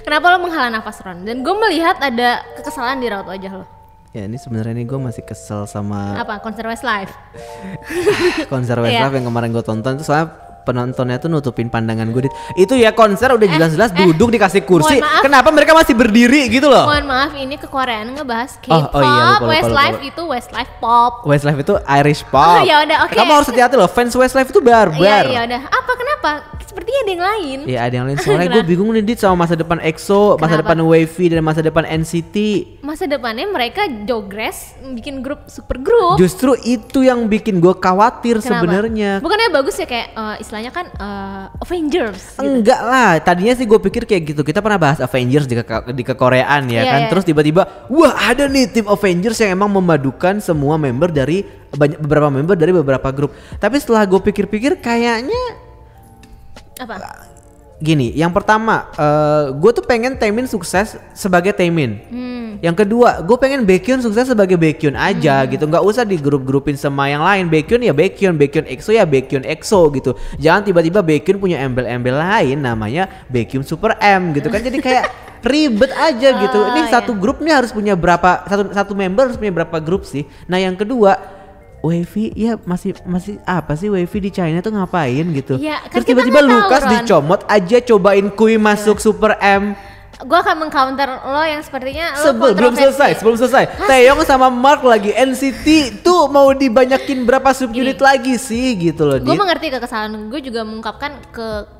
Kenapa lo menghela nafas, Ron? Dan gue melihat ada kekesalan di raut wajah lo. Ya ini sebenarnya nih gue masih kesel sama Apa? Konser Westlife? konser Westlife yang kemarin gue tonton itu soalnya penontonnya tuh nutupin pandangan gue. Itu ya konser udah jelas-jelas duduk dikasih kursi. Kenapa mereka masih berdiri gitu loh? Mohon maaf, ini kekoreaan ngebahas K-pop. Lupa. Westlife itu Westlife pop. Westlife itu Irish pop. Ya udah, oke. Kamu harus hati-hati loh, fans Westlife itu barbar. Iya udah. Apa kenapa? Sepertinya ada yang lain. Iya ada yang lain. Soalnya gue bingung nih Dit sama masa depan EXO, masa depan Wavy dan masa depan NCT. Masa depannya mereka jogres bikin grup super grup. Justru itu yang bikin gue khawatir sebenarnya. Bukannya bagus ya kayak istilahnya kan Avengers gitu. Enggak lah, tadinya sih gue pikir kayak gitu. Kita pernah bahas Avengers di kekoreaan ya kan. Terus tiba-tiba wah ada nih tim Avengers yang emang memadukan semua member dari beberapa member dari beberapa grup. Tapi setelah gue pikir-pikir kayaknya apa? Gini, yang pertama gue tuh pengen Taemin sukses sebagai Taemin. Yang kedua, gue pengen Baekhyun sukses sebagai Baekhyun aja gitu. Nggak usah digrup-grupin sama yang lain. Baekhyun ya Baekhyun, Baekhyun EXO ya Baekhyun EXO gitu. Jangan tiba-tiba Baekhyun punya embel-embel lain namanya Baekhyun Super M gitu kan. Jadi kayak ribet aja gitu. Ini satu grup nih harus punya berapa, satu member harus punya berapa grup sih. Nah yang kedua, Wavy ya masih apa sih Wavy di China tuh ngapain gitu. Ya, kan terus tiba-tiba Lukas dicomot aja cobain Kui masuk Super M. Gue akan mengcounter lo yang sepertinya lo belum selesai. Taeyong sama Mark lagi NCT tuh mau dibanyakin berapa subunit lagi sih gitu loh. Gue mengerti kekesalan, gue juga mengungkapkan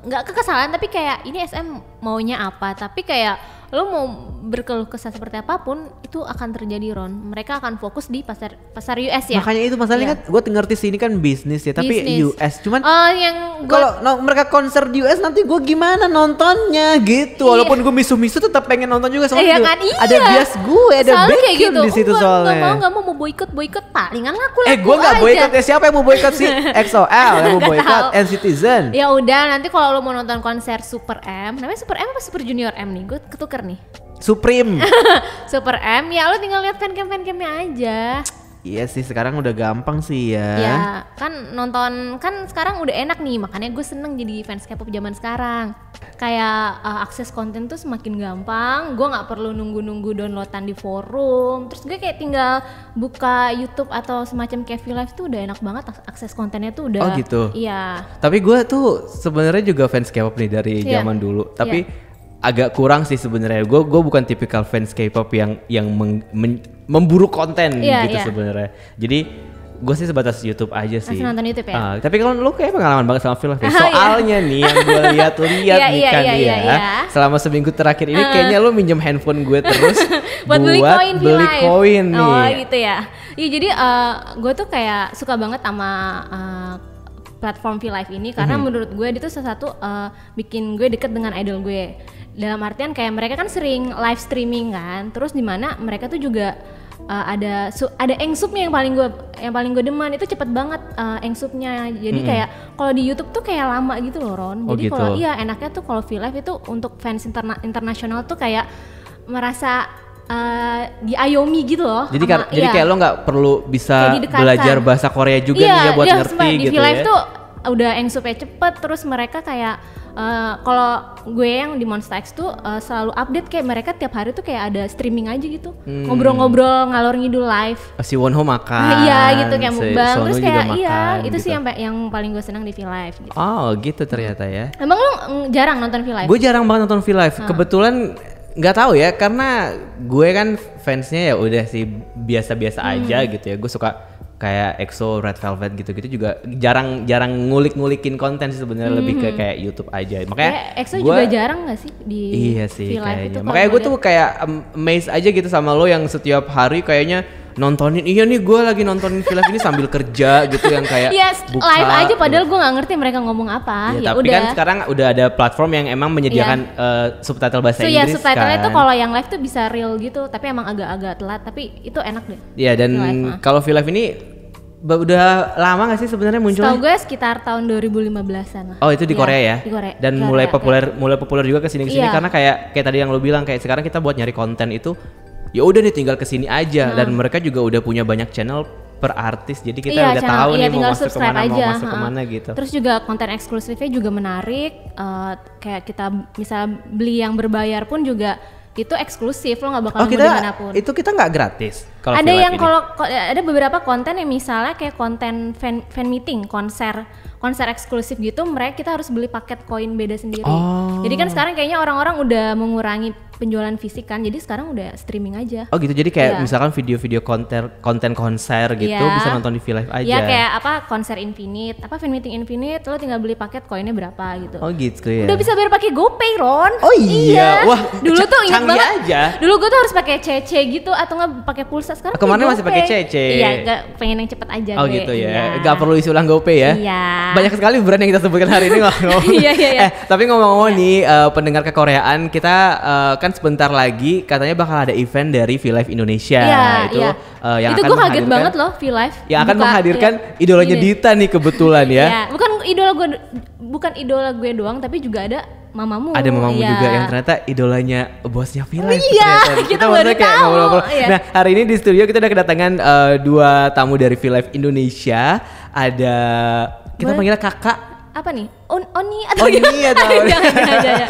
nggak kekesalan tapi kayak ini SM maunya apa, tapi kayak lo mau berkeluh kesah seperti apapun itu akan terjadi, Ron. Mereka akan fokus di pasar US ya. Makanya itu masalahnya kan gue ngerti sih ini kan bisnis ya, tapi US cuman yang kalau mereka konser di US nanti gue gimana nontonnya gitu. Walaupun gue misu-misu tetap pengen nonton juga soalnya kan, ada bias gue, ada Baekhyun gitu. Di situ soalnya. Gak mau boikot palingan laku aja. Gue nggak boikot ya, siapa yang mau boikot sih? EXO-L yang mau boikot, NCTzen. Ya udah nanti kalau lo mau nonton konser Super M, namanya Super M apa Super Junior M nih? Gue ketuker nih. Supreme. Super M ya lo tinggal lihat fancamnya aja. Iya sih sekarang udah gampang sih ya. Ya kan nonton kan sekarang udah enak nih, makanya gue seneng jadi fans K-pop zaman sekarang. Kayak akses konten tuh semakin gampang, gue nggak perlu nunggu downloadan di forum. Terus gue kayak tinggal buka YouTube atau semacam Cafe Live tuh udah enak banget, akses kontennya tuh udah. Oh gitu. Iya. Tapi gue tuh sebenarnya juga fans K-pop nih dari zaman dulu. Tapi agak kurang sih sebenarnya. Gue bukan tipikal fans K-pop yang memburu konten gitu sebenarnya. Jadi gue sih sebatas YouTube aja sih. Masih nonton YouTube ya? Tapi kalau lu kayak pengalaman banget sama film ya. Soalnya nih yang gue lihat nih kan selama seminggu terakhir ini kayaknya lu minjem handphone gue terus buat beli koin nih. Oh gitu ya. Iya jadi gue tuh kayak suka banget sama platform V-Live ini karena menurut gue itu salah satu bikin gue deket dengan idol gue. Dalam artian kayak mereka kan sering live streaming kan, terus di mana mereka tuh juga ada engsupnya yang paling gue demen itu cepet banget engsupnya. Jadi kayak kalau di YouTube tuh kayak lama gitu loh, Ron. Jadi kalau enaknya tuh kalau V-Live itu untuk fans internasional tuh kayak merasa diayomi gitu loh. Jadi kayak lo nggak perlu bisa belajar bahasa Korea juga nih ya buat ngerti gitu ya. Di V-Live tuh udah engsupnya cepet, terus mereka kayak kalau gue yang di Monsta X tuh selalu update kayak mereka tiap hari tuh kayak ada streaming aja gitu, ngobrol-ngobrol ngalor ngidul live. Si Wonho makan. Iya gitu kayak mukbang, terus kayak itu gitu. Sih yang paling gue senang di V-Live. Gitu. Oh gitu ternyata ya. Emang lu jarang nonton V-Live? Gue jarang banget nonton V-Live. Kebetulan nggak tahu ya karena gue kan fansnya ya udah sih biasa-biasa aja gitu ya. Gue suka kayak EXO, Red Velvet gitu-gitu juga jarang ngulik-ngulikin konten sih sebenarnya, lebih ke kayak YouTube aja. Makanya EXO juga jarang nggak sih di V-Live itu? Makanya gue tuh kayak amazed aja gitu sama lo yang setiap hari kayaknya nontonin. Iya nih gue lagi nontonin V-Live ini sambil kerja gitu yang kayak buka, live aja padahal gue nggak ngerti mereka ngomong apa. Ya tapi udah. Kan sekarang udah ada platform yang emang menyediakan subtitle bahasa Inggris kan. Subtitlenya tuh kalau yang live tuh bisa real gitu, tapi emang agak-agak telat, tapi itu enak deh. Iya dan kalau V-Live ini udah lama gak sih sebenarnya munculnya? Setahu gue sekitar tahun 2015-an lah. Oh itu di Korea ya? Di Korea. Dan mulai populer juga kesini karena kayak tadi yang lo bilang kayak sekarang kita buat nyari konten itu ya udah nih tinggal kesini aja dan mereka juga udah punya banyak channel per artis, jadi kita Iya, udah channel, tahu iya, nih mau tinggal masuk subscribe kemana, mau aja, masuk kemana gitu. Terus juga konten eksklusifnya juga menarik. Kayak kita misal beli yang berbayar pun juga itu eksklusif, lo nggak bakal nemu dimanapun. Itu kita nggak gratis. Kalau Ada V-Live yang ini. ada beberapa konten yang misalnya kayak konten fan meeting, konser eksklusif gitu, kita harus beli paket koin beda sendiri. Jadi kan sekarang kayaknya orang-orang udah mengurangi penjualan fisik kan, jadi sekarang udah streaming aja. Oh gitu, jadi kayak Iya. misalkan video-video konten konser gitu Iya. bisa nonton di V-Live aja. Ya kayak konser Infinite, fan meeting Infinite, lo tinggal beli paket koinnya berapa gitu. Oh gitu ya. Udah bisa bayar pakai GoPay, Ron. Oh iya. Wah, dulu tuh ingat canggih banget. aja. Dulu gue tuh harus pakai CC gitu atau nggak pakai pulsa. Sekarang Kemarin pakai masih pakai GoPay. CC. Iya, gak pengen yang cepet aja. Oh gue. gitu ya. Iya. Gak perlu isi ulang GoPay ya. Iya. Banyak sekali brand yang kita sebutkan hari ini ngomong. Iya. Tapi ngomong-ngomong nih pendengar kekoreaan, kita kan sebentar lagi katanya bakal ada event dari V-Live Indonesia. Itu yang itu akan gue kaget banget loh V-Live. Yang akan menghadirkan idolanya Dita nih kebetulan ya. Iya. Bukan idola gue doang, tapi juga ada mamamu. Ada mamamu Iya. juga yang ternyata idolanya bosnya V-Live. Iya, ternyata. kita maksudnya baru kayak tahu. ngobrol-ngobrol. Iya. Nah hari ini di studio kita udah kedatangan 2 tamu dari V-Live Indonesia. Ada kita Boleh? panggilnya kakak. Apa nih? Oni atau Oni gimana? atau Jangan.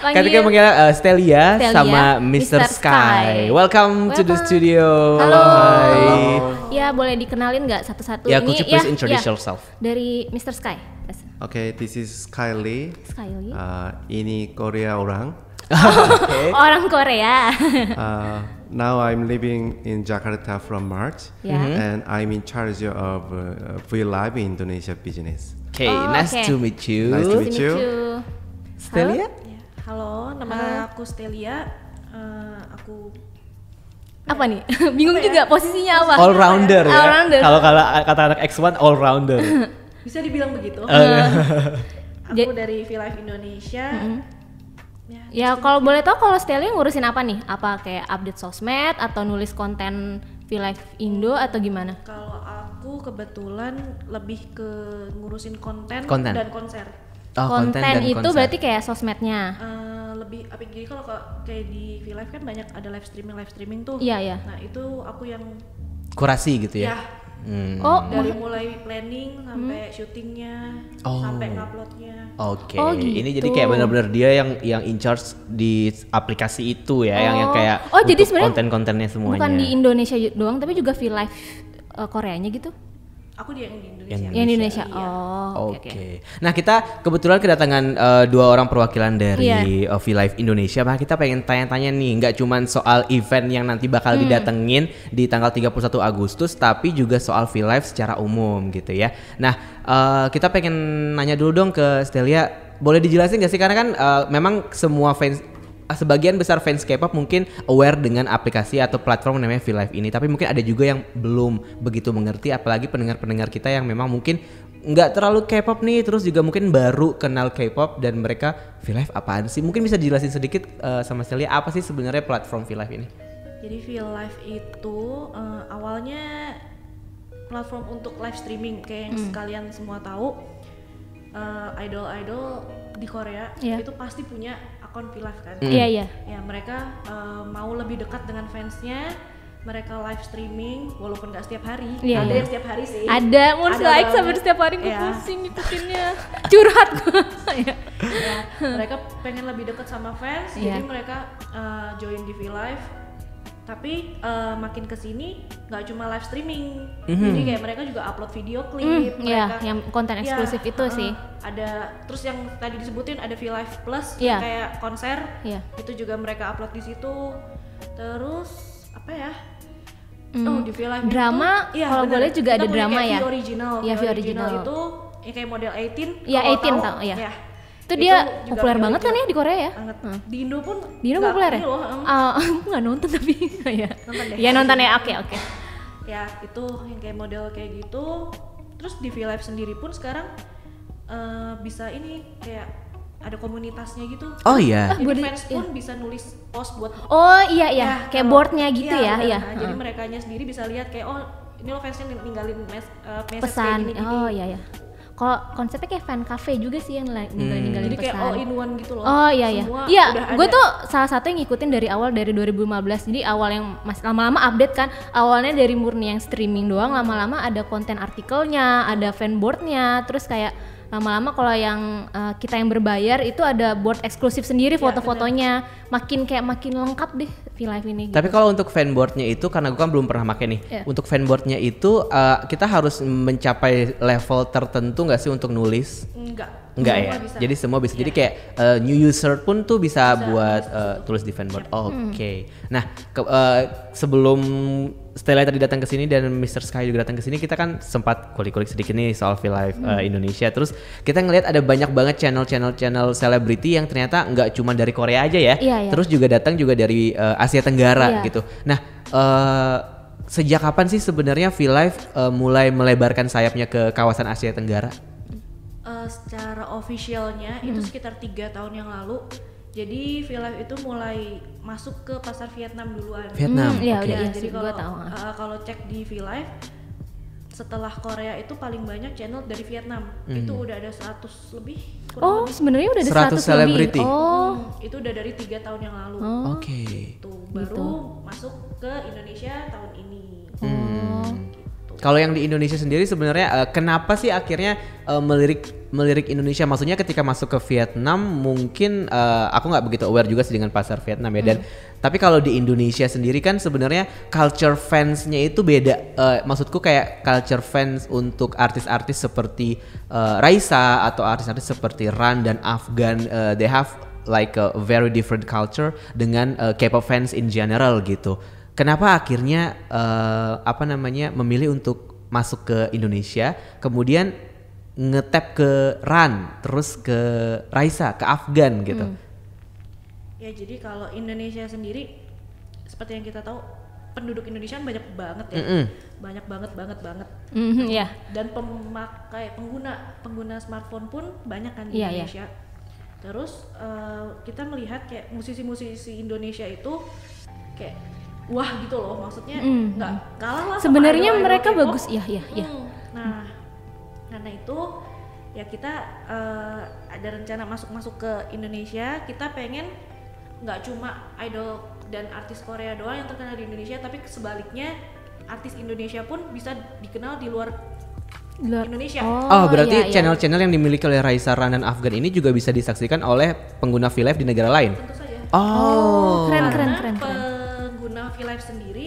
Kan kita panggilnya Stelia sama Mr. Mr. Sky. Welcome to the Welcome. studio. Halo. Hai. Ya boleh dikenalin nggak satu-satu? Ya, Ini could you please introduce yourself? Dari Mr. Sky. Okay, this is Kylie. Sky. Ini Korea orang. Okay. Orang Korea. Now I'm living in Jakarta from March, Yeah. and I'm in charge of V-Live Indonesia business. Okay, Oh, nice okay. to meet you. Nice to Nice meet to meet you. you. Stelia? Ya, halo, nama aku Stelia. Aku Apa nih? Bingung juga posisinya apa? All rounder ya. All-rounder. Kalau kata anak X1 all rounder. bisa dibilang begitu. iya. Aku dari V-Live Indonesia. Ya kalau boleh tahu kalau Stelia ngurusin apa nih? Apa kayak update sosmed atau nulis konten V-Live Indo atau gimana? Kalau aku kebetulan lebih ke ngurusin konten. Konten. Dan konser. Oh, konten dan itu konser. berarti kayak sosmednya. Lebih apa jadi kalau kayak di V-Live kan banyak ada live streaming tuh. Iya. Nah, itu aku yang Kurasi gitu ya. ya Oh, dari mulai planning sampai syutingnya, Oh. sampai nguploadnya. Oke, Oh, gitu. ini jadi kayak benar-benar dia yang in charge di aplikasi itu ya, yang kayak Oh, jadi untuk sebenarnya konten-kontennya semuanya. bukan di Indonesia doang tapi juga V-Live Koreanya gitu. Aku di yang di Indonesia. Yang Yang di Indonesia. Iya. Oh, Oke. Nah kita kebetulan kedatangan 2 orang perwakilan dari V-Live Indonesia. Nah kita pengen tanya-tanya nih, nggak cuman soal event yang nanti bakal didatengin di tanggal 31 Agustus, tapi juga soal V-Live secara umum gitu ya. Nah kita pengen nanya dulu dong ke Stelia, boleh dijelasin nggak sih, karena kan memang semua fans, sebagian besar fans K-pop mungkin aware dengan aplikasi atau platform namanya V-Live ini, tapi mungkin ada juga yang belum begitu mengerti, apalagi pendengar-pendengar kita yang memang mungkin nggak terlalu K-pop nih, terus juga mungkin baru kenal K-pop dan mereka V-Live apaan sih? Mungkin bisa dijelasin sedikit sama Stelia apa sih sebenarnya platform V-Live ini? Jadi V-Live itu awalnya platform untuk live streaming kayak yang sekalian semua tahu. Idol-idol di Korea itu pasti punya akun V-Live kan. Iya. Ya mereka mau lebih dekat dengan fansnya, mereka live streaming walaupun nggak setiap hari. Iya, Ada iya. yang setiap hari sih. Ada, mau Ada like sampai banget. setiap hari gue Iya. pusing ngikutinnya. Curhat gue. Ya, mereka pengen lebih dekat sama fans, Iya. jadi mereka join di V-Live. Tapi makin kesini nggak cuma live streaming, jadi kayak mereka juga upload video klip. Iya, yang konten eksklusif itu sih. Ada terus yang tadi disebutin ada V-Live Plus Iya. yang kayak konser, Iya. itu juga mereka upload di situ. Terus apa ya? Oh di V-Live Drama, itu, iya, kalau bener. boleh juga Kita ada punya drama kayak ya? V original. Iya, V V original original. itu yang kayak model 18. Iya, kalau 18 tahu, tau, iya. ya. Itu dia juga populer V banget kan ya original. di Korea ya? Banget. Di Indo pun Di Indo nggak populer ya? ini loh, Aku nggak nonton tapi ya. Nonton deh. Ya nonton ya, oke. Ya itu yang kayak model kayak gitu. Terus di V-Live sendiri pun sekarang bisa ini kayak ada komunitasnya gitu. Oh iya. Jadi boleh- fans pun bisa nulis post buat Oh iya, kayak kalau- boardnya gitu ya, benar. iya. Nah, jadi merekanya sendiri bisa lihat kayak oh ini lo fansnya ninggalin message kayak Pesan. gini-gini. Oh iya. kalau konsepnya kayak fan cafe juga sih yang ninggalin Jadi kayak pesan. all in one gitu loh. Oh iya iya. Semua Iya, udah gue ada. tuh salah satu yang ngikutin dari awal dari 2015. Jadi awal yang lama-lama update kan. Awalnya dari murni yang streaming doang, lama-lama ada konten artikelnya, ada fanboardnya, terus kayak lama-lama kalau yang kita yang berbayar itu ada board eksklusif sendiri foto-fotonya. Makin lengkap deh V-Live ini. Tapi kalau untuk fanboardnya itu, karena gue kan belum pernah pakai nih. Iya. Untuk fanboardnya itu kita harus mencapai level tertentu nggak sih untuk nulis? Enggak ya. Bisa. Jadi semua bisa. Jadi kayak new user pun tuh bisa buat tulis di fanboard. Oke. Nah, sebelum Stella tadi datang ke sini dan Mr. Sky juga datang ke sini, kita kan sempat kulik-kulik sedikit nih soal V-Live Indonesia. Terus kita ngelihat ada banyak banget channel selebriti yang ternyata nggak cuma dari Korea aja ya. Iya. Terus juga datang juga dari Asia Tenggara Iya. gitu. Nah, sejak kapan sih sebenarnya V-Live mulai melebarkan sayapnya ke kawasan Asia Tenggara? Secara officialnya itu sekitar 3 tahun yang lalu. Jadi V-Live itu mulai masuk ke pasar Vietnam duluan. Vietnam. Iya, oke. udah. Iya Jadi sih, gua tahu. kalau cek di V-Live setelah Korea itu paling banyak channel dari Vietnam. Itu udah ada 100 lebih. kurang Oh, lebih. sebenarnya udah ada 100 100 selebriti. lebih. Oh. Itu udah dari 3 tahun yang lalu. Oke. Tuh baru masuk ke Indonesia tahun ini. Kalau yang di Indonesia sendiri sebenarnya kenapa sih akhirnya melirik Indonesia? Maksudnya ketika masuk ke Vietnam mungkin aku nggak begitu aware juga sih dengan pasar Vietnam ya. Dan tapi kalau di Indonesia sendiri kan sebenarnya culture fansnya itu beda. Maksudku kayak culture fans untuk artis-artis seperti Raisa atau artis-artis seperti Ran dan Afgan, they have like a very different culture dengan K-pop fans in general gitu. Kenapa akhirnya memilih untuk masuk ke Indonesia, kemudian ngetap ke Ran, terus ke Raisa, ke Afgan gitu? Ya jadi kalau Indonesia sendiri seperti yang kita tahu penduduk Indonesia kan banyak banget ya. Banyak banget. Iya. Dan pengguna smartphone pun banyak kan di Iya, iya. Indonesia. Terus kita melihat kayak musisi-musisi Indonesia itu kayak wah gitu loh, maksudnya nggak kalah lah sama Sebenarnya idol-idol mereka K-pop. bagus, iya. Nah, karena itu ya kita ada rencana masuk ke Indonesia. Kita pengen nggak cuma idol dan artis Korea doang yang terkenal di Indonesia, tapi sebaliknya artis Indonesia pun bisa dikenal di luar Indonesia. Oh, berarti iya. channel-channel yang dimiliki oleh Raisa, Ran, dan Afgan ini juga bisa disaksikan oleh pengguna V-Live di negara lain? Tentu saja. Oh, keren. Karena pengguna V-Live sendiri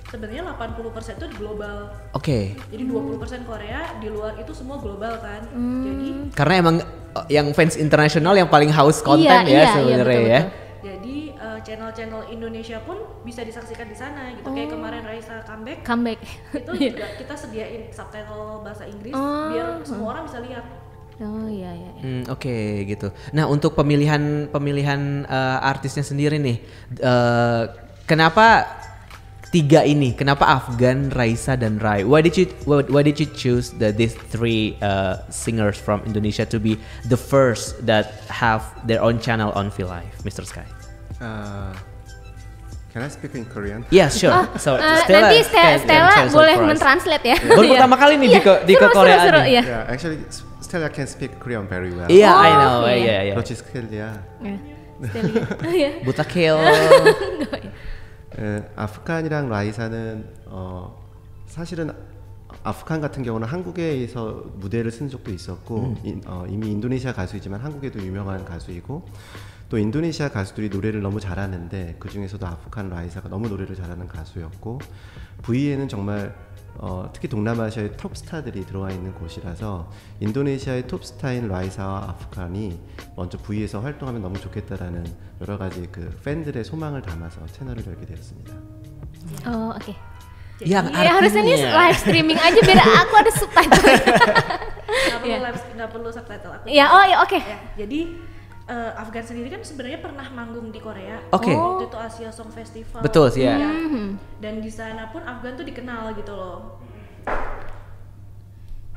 sebenarnya 80% itu global. Oke. Jadi 20% Korea, di luar itu semua global kan. Jadi Karena emang yang fans internasional yang paling haus konten Iya, sebenarnya ya. betul. jadi channel-channel Indonesia pun bisa disaksikan di sana gitu. Kayak kemarin Raisa comeback itu juga kita sediain subtitle bahasa Inggris biar semua orang bisa lihat. Oh iya. Oke, gitu. Nah, untuk pemilihan artisnya sendiri nih, kenapa tiga ini? Kenapa Afgan, Raisa, dan Rai? Why did you choose these three singers from Indonesia to be the first that have their own channel on V-Live, Mr. Sky? Can I speak in Korean? Yeah, sure. So Nanti Stella boleh mentranslate ya. Baru pertama kali nih di ke Korea seru, nih. iya. Yeah, actually Stella can speak Korean very well. Iya, I know. iya. Iya. 그렇지 스켈리야. Stella. Buta kill. 아프간이랑 라이사는 사실은 아프간 같은 경우는 한국에서 무대를 쓴 적도 있었고 이미 인도네시아 가수이지만 한국에도 유명한 가수이고 또 인도네시아 가수들이 노래를 너무 잘하는데 그 중에서도 아프간 라이사가 너무 노래를 잘하는 가수였고 V에는 정말 특히 동남아시아의 톱스타들이 들어와 있는 곳이라서 인도네시아의 톱스타인 라이사와 아프간이 먼저 V에서 활동하면 너무 좋겠다라는 여러 가지 그 팬들의 소망을 담아서 채널을 열게 되었습니다. Oh, oke. Yang Ya harusnya ini artinya live streaming aja biar aku ada subtitle. Nggak perlu subtitle aku. Ya, oh ya oke. Ya, jadi Afgan sendiri kan sebenarnya pernah manggung di Korea. Oke. Waktu itu Asia Song Festival. Betul sih ya. Iya. Dan di sana pun Afgan tuh dikenal gitu loh.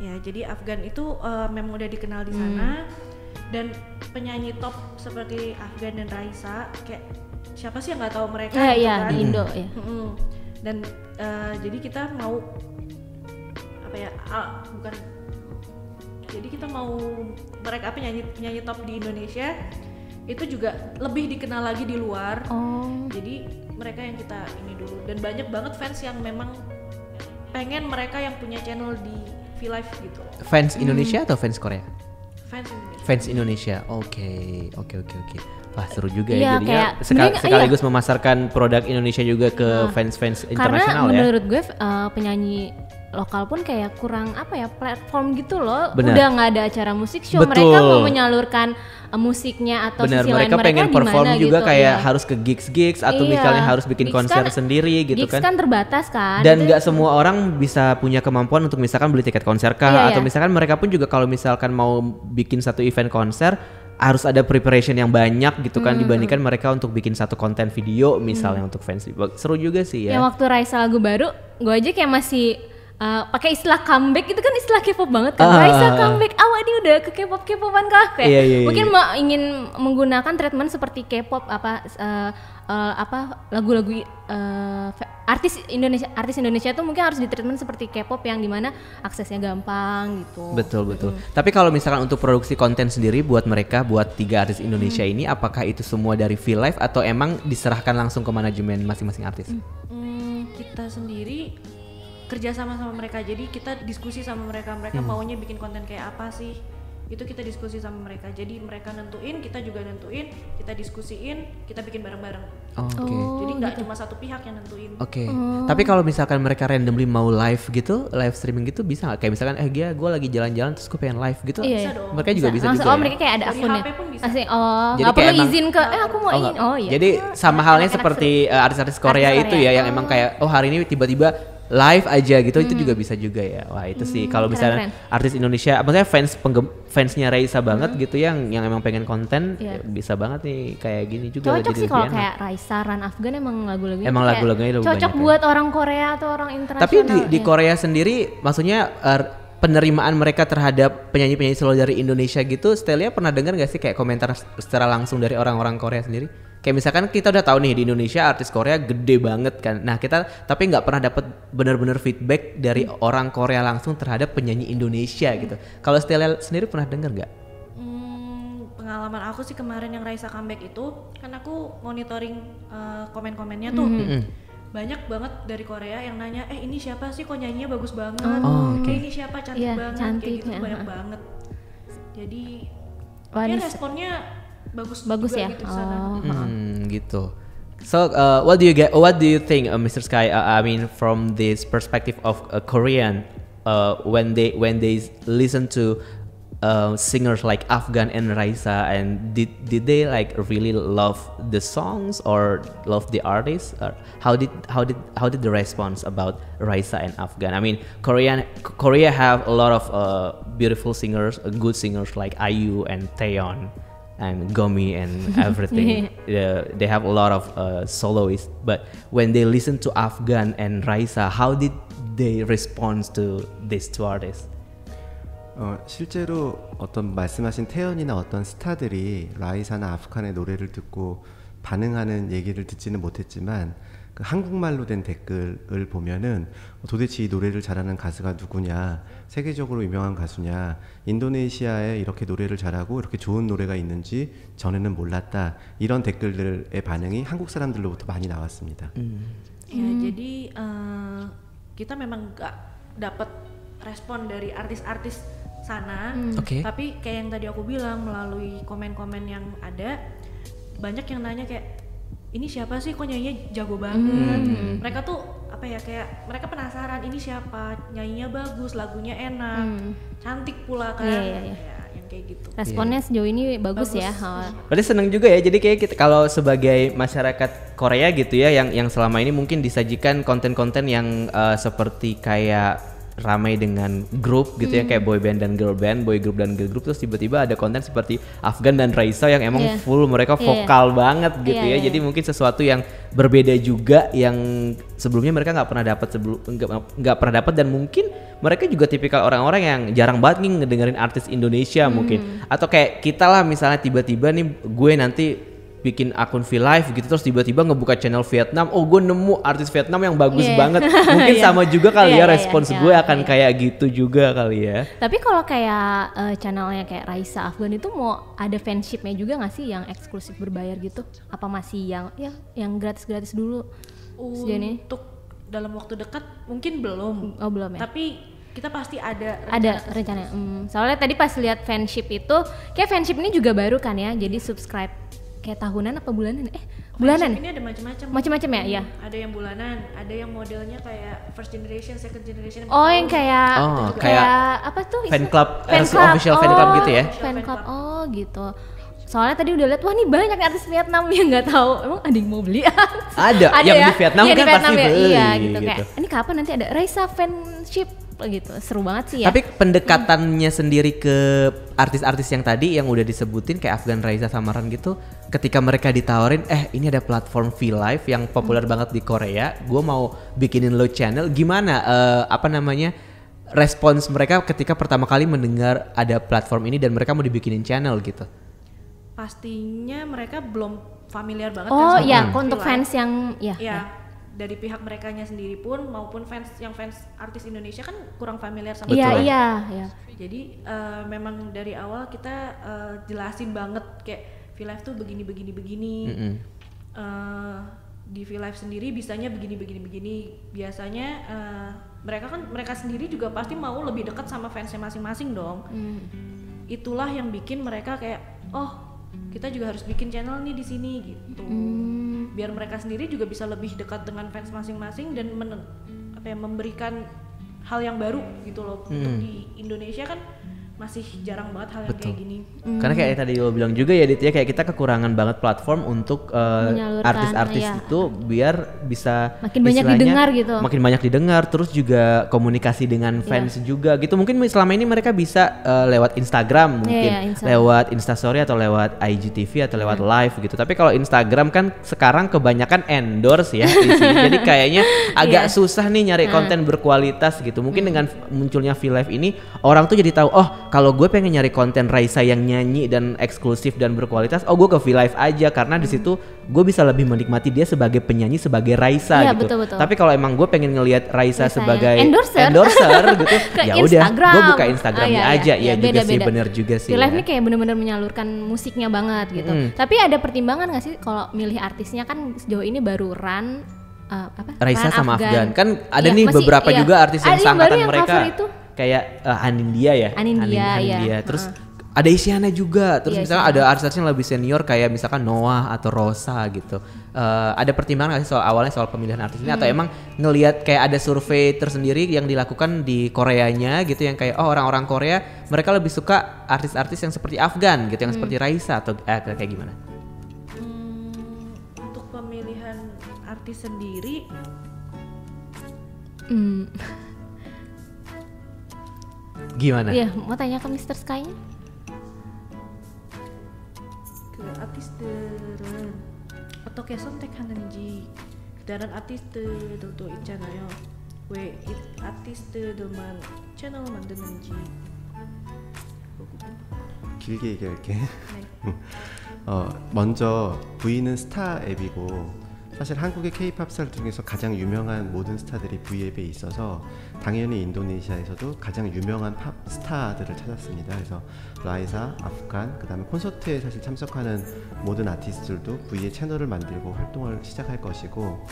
Ya, jadi Afgan itu memang udah dikenal di sana. Dan penyanyi top seperti Afgan dan Raisa, kayak siapa sih yang nggak tahu mereka? gitu Iya, kan? di Indo ya. Dan jadi kita mau apa ya? Bukan. Jadi kita mau mereka penyanyi top di Indonesia itu juga lebih dikenal lagi di luar. Jadi mereka yang kita ini dulu, dan banyak banget fans yang memang pengen mereka yang punya channel di V-Live gitu. Fans Indonesia atau fans Korea? Fans Indonesia. Fans Indonesia. Oke. Wah, seru juga Iya, ya kayak jadinya sekaligus memasarkan produk Indonesia juga ke fans-fans internasional ya. Karena menurut gue penyanyi lokal pun kayak kurang platform gitu loh. Bener. Udah nggak ada acara musik show. Betul. Mereka mau menyalurkan musiknya atau Benar, sisi lain mereka pengen dimana perform juga gitu, kayak iya. harus ke gigs atau Iya. misalnya harus bikin Gigs konser kan- sendiri gitu gigs kan. terbatas kan. Dan Itu- nggak semua orang bisa punya kemampuan untuk misalkan beli tiket konser kah, Iya, atau iya. misalkan mereka pun juga kalau misalkan mau bikin satu event konser harus ada preparation yang banyak gitu kan, dibandingkan mereka untuk bikin satu konten video misalnya untuk fans. Seru juga sih ya. Yang waktu Raisa lagu baru, gue aja kayak masih pakai istilah comeback, itu kan istilah K-pop banget kan. Raisa comeback, awak dia udah ke K-popan kah? Kayak Iya. mungkin ingin menggunakan treatment seperti K-pop lagu-lagu artis Indonesia tuh mungkin harus di treatment seperti K-pop yang dimana aksesnya gampang gitu. Betul. Tapi kalau misalkan untuk produksi konten sendiri buat mereka, buat 3 artis Indonesia ini, apakah itu semua dari V-Live atau emang diserahkan langsung ke manajemen masing-masing artis? Kita sendiri kerja sama mereka, jadi kita diskusi sama mereka maunya bikin konten kayak apa sih, itu kita diskusi sama mereka. Jadi mereka nentuin, kita juga nentuin, kita diskusiin, kita bikin bareng-bareng. Oke. Jadi nggak cuma satu pihak yang nentuin. Oke. Tapi kalau misalkan mereka randomly mau live gitu, live streaming gitu bisa nggak? Kayak misalkan gue lagi jalan-jalan terus gue pengen live gitu. Iya, Bisa dong. Mereka juga bisa Langsung, juga. Ya? mereka kayak ada Dari akunnya. HP pun bisa. Asli, Jadi nggak perlu kayak emang- izin ke aku mau enggak. ingin. Oh iya. Jadi sama halnya Enak-enak seperti artis-artis Korea Artis itu Korea. ya, yang emang kayak hari ini tiba-tiba live aja gitu, itu juga bisa juga ya. Wah itu sih kalau misalnya keren. artis Indonesia, maksudnya fansnya Raisa banget gitu yang emang pengen konten, Iya. ya bisa banget nih kayak gini juga. Cocok jadi sih kalau lebih enak. kayak Raisa, Ran Afgan emang lagu-lagunya Emang kayak lagu-lagunya lebih cocok banyak ya. buat orang Korea atau orang internasional. Tapi di ya. Korea sendiri, maksudnya penerimaan mereka terhadap penyanyi-penyanyi solo dari Indonesia gitu, Stelia pernah dengar gak sih kayak komentar secara langsung dari orang-orang Korea sendiri? Kayak misalkan kita udah tahu nih di Indonesia artis Korea gede banget kan. Nah kita tapi nggak pernah dapat benar-benar feedback dari orang Korea langsung terhadap penyanyi Indonesia gitu. Kalau Stelia sendiri pernah dengar nggak? Pengalaman aku sih kemarin yang Raisa comeback itu, kan aku monitoring komen-komennya tuh. Banyak banget dari Korea yang nanya, ini siapa sih kok nyanyinya bagus banget, ini siapa cantik Iya, banget, cantik, kayak gitu ya. banyak banget. Jadi Wah, ya ini responnya bagus bagus juga ya. gitu di sana. Gitu. So what do you think, Mr. Sky? I mean from this perspective of a Korean, when they listen to singers like Afgan and Raisa, and did they like really love the songs or love the artists? How did the response about Raisa and Afgan? I mean, Korea have a lot of beautiful singers, good singers like IU and Taeyeon and Gomi and everything. They have a lot of soloists, but when they listen to Afgan and Raisa, how did they respond to these two artists? 실제로 어떤 말씀하신 태연이나 어떤 스타들이 라이사나 아프칸의 노래를 듣고 반응하는 얘기를 듣지는 못했지만, 그 한국말로 된 댓글을 보면은 도대체 이 노래를 잘하는 가수가 누구냐, 세계적으로 유명한 가수냐, 인도네시아에 이렇게 노래를 잘하고 이렇게 좋은 노래가 있는지 전에는 몰랐다, 이런 댓글들의 반응이 한국 사람들로부터 많이 나왔습니다. Ya, jadi kita memang nggak dapat respon dari artis-artis sana, Oke. tapi kayak yang tadi aku bilang, melalui komen-komen yang ada, banyak yang nanya kayak, ini siapa sih kok nyanyinya jago banget. Mereka tuh apa ya, kayak mereka penasaran ini siapa, nyanyinya bagus, lagunya enak, cantik pula kan. Iya. Ya, yang kayak gitu. Responnya sejauh ini bagus ya. Berarti seneng juga ya. Jadi kayak kita kalau sebagai masyarakat Korea gitu ya, yang selama ini mungkin disajikan konten-konten yang seperti kayak ramai dengan grup gitu ya, kayak boy band dan girl band, boy group dan girl group, terus tiba-tiba ada konten seperti Afgan dan Raisa yang emang full mereka vokal banget gitu ya. Jadi mungkin sesuatu yang berbeda juga yang sebelumnya mereka nggak pernah dapat, dan mungkin mereka juga tipikal orang-orang yang jarang banget nih ngedengerin artis Indonesia mungkin, atau kayak kita lah misalnya tiba-tiba nih gue nanti bikin akun V-Live gitu terus tiba-tiba ngebuka channel Vietnam, oh gue nemu artis Vietnam yang bagus banget. Mungkin sama juga kali ya respons gue akan kayak gitu juga kali ya. Tapi kalau kayak channelnya kayak Raisa Afgan itu mau ada fanshipnya juga nggak sih yang eksklusif berbayar gitu? Apa masih yang gratis-gratis dulu sejauh ini? Untuk dalam waktu dekat mungkin belum. Oh belum ya. Tapi kita pasti ada rencana. Soalnya tadi pas lihat fanship itu, kayak fanship ini juga baru kan ya, jadi subscribe kayak tahunan apa bulanan? Bulanan. Ini ada macam-macam. Macam-macam ya, iya. Ada yang bulanan, ada yang modelnya kayak first generation, second generation. Oh, yang kayak apa tuh? Fan club, official fan club gitu ya? Fan club, oh gitu. Soalnya tadi udah lihat, wah nih banyak artis Vietnam yang nggak tahu. Emang ada yang mau beli? Ada yang di Vietnam kan pasti beli. Iya gitu. Kayak ini kapan nanti ada Raisa fanship gitu, seru banget sih ya. Tapi pendekatannya sendiri ke artis-artis yang tadi yang udah disebutin kayak Afgan, Raisa, Samaran gitu, ketika mereka ditawarin, ini ada platform V-Live yang populer banget di Korea, gue mau bikinin lo channel, gimana respons mereka ketika pertama kali mendengar ada platform ini dan mereka mau dibikinin channel gitu? Pastinya mereka belum familiar banget kan sama iya, untuk fans yang dari pihak merekanya sendiri pun maupun fans artis Indonesia kan kurang familiar sama Iya. Jadi memang dari awal kita jelasin banget kayak V-Live tuh begini. Di V-Live sendiri bisanya begini. Biasanya mereka sendiri juga pasti mau lebih dekat sama fansnya masing-masing dong. Itulah yang bikin mereka kayak kita juga harus bikin channel nih di sini gitu. Biar mereka sendiri juga bisa lebih dekat dengan fans masing-masing dan memberikan hal yang baru gitu loh. Untuk di Indonesia kan masih jarang banget hal yang kayak gini. Karena kayak tadi lo bilang juga ya Dit ya, kayak kita kekurangan banget platform untuk artis-artis itu biar bisa makin banyak didengar gitu. Makin banyak didengar, terus juga komunikasi dengan fans juga gitu. Mungkin selama ini mereka bisa lewat Instagram mungkin, lewat Instastory atau lewat IGTV atau lewat live gitu. Tapi kalau Instagram kan sekarang kebanyakan endorse ya isinya. Jadi kayaknya agak susah nih nyari konten berkualitas gitu. Mungkin dengan munculnya V-Live ini orang tuh jadi tahu, kalau gue pengen nyari konten Raisa yang nyanyi dan eksklusif dan berkualitas, gue ke V-Live aja karena di situ gue bisa lebih menikmati dia sebagai penyanyi, sebagai Raisa gitu. Betul. Tapi kalau emang gue pengen ngelihat Raisa sebagai endorser gitu, ya udah gue buka Instagramnya aja. Ya juga sih, bener juga sih. V-Live ini kayak bener-bener menyalurkan musiknya banget gitu. Tapi ada pertimbangan nggak sih kalau milih artisnya? Kan sejauh ini baru Raisa sama Afgan. Kan ada nih beberapa juga artis yang seangkatan mereka. Kayak Anindya. Terus ada Isyana juga. Terus misalnya ada artis yang lebih senior kayak misalkan Noah atau Rosa gitu. Ada pertimbangan nggak sih soal pemilihan artis ini? Atau emang ngelihat kayak ada survei tersendiri yang dilakukan di Koreanya gitu, yang kayak orang-orang Korea mereka lebih suka artis-artis yang seperti Afgan gitu, yang seperti Raisa atau kayak gimana? Untuk pemilihan artis sendiri gimana? Iya, mau tanya ke Mr. Sky-nya. 그 아티스트들은 어떻게 선택하는지, 다른 아티스트들도 있잖아요. 왜 이 아티스트들만 채널을 만드는지. 길게 얘기할게. 먼저 V는 스타 앱이고, 사실 한국의 K-팝 스타들 중에서 가장 유명한 모든 스타들이 V 앱에 있어서 당연히 인도네시아에서도 가장 유명한 팝 스타들을 찾았습니다. 그래서 라이사, 아프간, 그다음에 콘서트에 사실 참석하는 모든 아티스트들도 V의 채널을 만들고 활동을 시작할 것이고,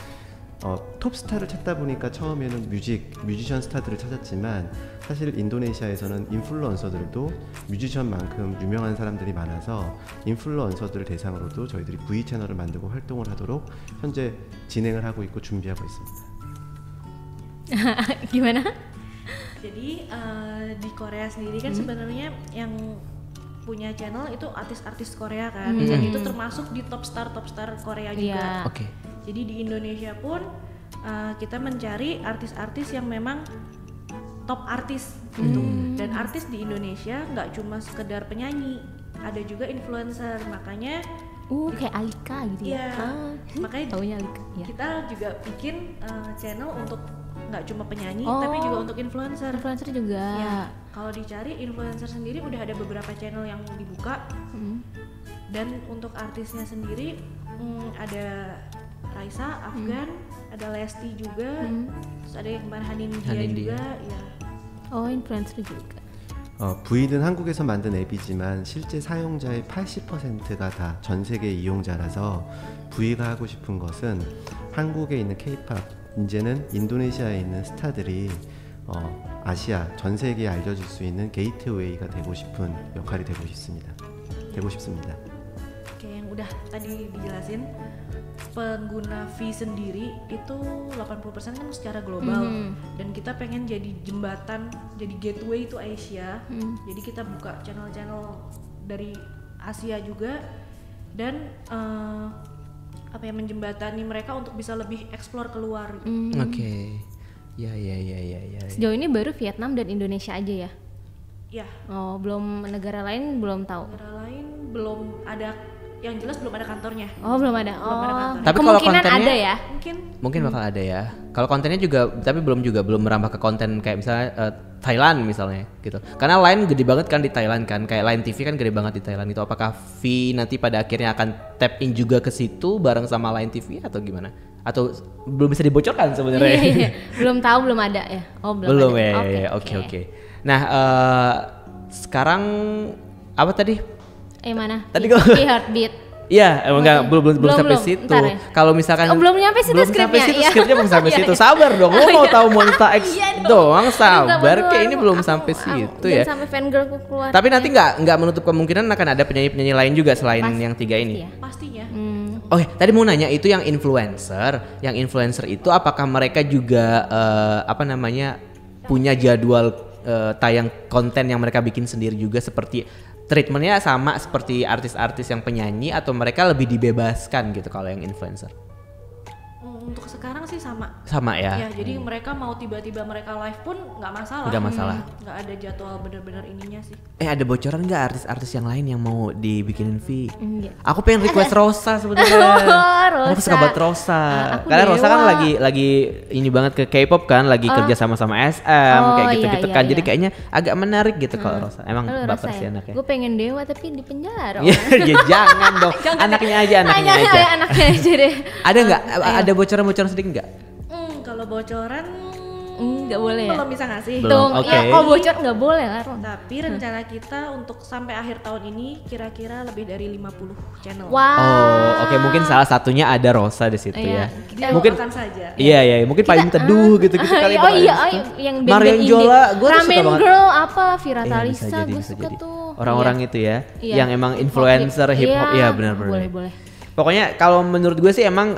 톱스타를 찾다 보니까 처음에는 뮤지션 스타들을 찾았지만 사실 인도네시아에서는 인플루언서들도 뮤지션만큼 유명한 사람들이 많아서 인플루언서들을 대상으로도 저희들이 V 채널을 만들고 활동을 하도록 현재 진행을 하고 있고 준비하고 있습니다. Gimana? Jadi di Korea sendiri kan sebenarnya yang punya channel itu artis-artis Korea kan, dan itu termasuk di top star Korea juga. Oke. Jadi di Indonesia pun kita mencari artis-artis yang memang top artis gitu. Dan artis di Indonesia nggak cuma sekedar penyanyi, ada juga influencer. Makanya kayak Alika gitu ya. Makanya taunya Alika. Kita juga bikin channel untuk nggak cuma penyanyi tapi juga untuk influencer. Influencer juga. Ya, kalau dicari influencer sendiri udah ada beberapa channel yang dibuka. Dan untuk artisnya sendiri ada Raisa, Afgan, ada Lesti juga, terus ada yang kemarin Hanindia juga, ya. Oh, influencer juga. V는 한국에서 만든 앱이지만 실제 사용자의 80%가 다 전 세계 이용자라서 V가 하고 싶은 것은 한국에 있는 K-팝, 이제는 인도네시아에 있는 스타들이 아시아 전 세계에 알려질 수 있는 게이트웨이가 되고 싶은 역할이 되고 싶습니다. Kayak yang udah tadi dijelasin, pengguna V sendiri itu 80% kan secara global, dan kita pengen jadi jembatan, jadi gateway itu Asia. Jadi kita buka channel-channel dari Asia juga, dan menjembatani mereka untuk bisa lebih explore keluar. Oke. Ya. Sejauh ini baru Vietnam dan Indonesia aja ya? Ya. Oh, belum negara lain belum tahu. Negara lain belum ada, yang jelas belum ada kantornya. Oh, belum ada. Belum ada kantornya. Tapi kalau kemungkinan kontennya ada ya? Mungkin bakal ada ya. Kalau kontennya juga, tapi belum merambah ke konten kayak misalnya Thailand misalnya gitu. Karena Line gede banget kan di Thailand kan, kayak Line TV kan gede banget di Thailand itu. Apakah V nanti pada akhirnya akan tap in juga ke situ bareng sama Line TV atau gimana? Atau belum bisa dibocorkan sebenarnya? Iya. Belum tahu, belum ada ya. Oh, belum ada. Ya. Oke. Nah, sekarang apa tadi? Mana? Tadi gua Heartbeat. Iya, emang belum sampai situ. Ya? Kalau misalkan belum nyampe situ skripnya. Skripnya belum sampai situ. Sabar dong, lo mau tahu Monsta X doang, sabar. Kayak ini belum sampai situ ya. Sampai fangirlku keluar. Tapi nanti nggak menutup kemungkinan akan ada penyanyi-penyanyi lain juga selain yang 3 ini. Iya. Pastinya. Oke, tadi mau nanya itu yang influencer itu apakah mereka juga punya jadwal tayang konten yang mereka bikin sendiri juga, seperti treatmentnya sama seperti artis-artis yang penyanyi, atau mereka lebih dibebaskan gitu kalau yang influencer? Untuk sekarang sih sama ya. Ya, jadi mereka mau tiba-tiba mereka live pun nggak masalah. Nggak ada jadwal bener-bener ininya sih. Ada bocoran nggak artis-artis yang lain yang mau dibikinin V? Enggak. Aku pengen request Rosa sebenarnya. Aku suka banget Rosa. Karena Rosa kan lagi ini banget ke K-pop kan, lagi kerja sama SM kayak gitu-gitu kan. Jadi kayaknya agak menarik gitu kalau Rosa. Emang baper sih anaknya. Gue pengen Dewa tapi di penjara. Ya jangan dong. Anaknya aja deh. Ada nggak? Ada bocoran sedikit nggak? Kalau bocoran nggak boleh ya? Belum bisa ngasih. Oke. Kalau bocor nggak boleh lah, Ron. Tapi rencana kita untuk sampai akhir tahun ini kira-kira lebih dari 50 channel. Wow. Oke, mungkin salah satunya ada Rosa di situ ya. Mungkin saja. Iya, mungkin Payung Teduh gitu-gitu kali. Yang Marian Jola, gue suka Ramen banget. Girl Vira Talisa, gue suka tuh. Orang-orang itu ya, yang emang influencer hip hop, ya benar. Boleh. Pokoknya kalau menurut gue sih emang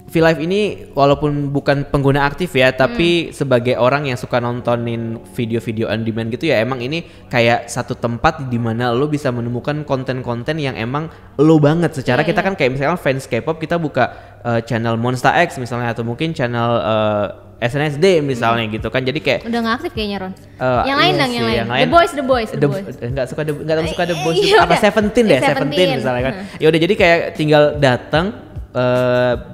V-Live ini walaupun bukan pengguna aktif ya, tapi sebagai orang yang suka nontonin video-video on demand gitu ya, emang ini kayak satu tempat di mana lo bisa menemukan konten-konten yang emang lo banget. Secara kita kan kayak misalnya fans K-pop, kita buka channel Monsta X misalnya, atau mungkin channel SNSD misalnya gitu kan. Jadi kayak udah nggak aktif kayaknya, Ron. Yang lain. The Boys. Nggak suka The Boys. Apa Seventeen misalnya kan. Ya udah, jadi kayak tinggal datang,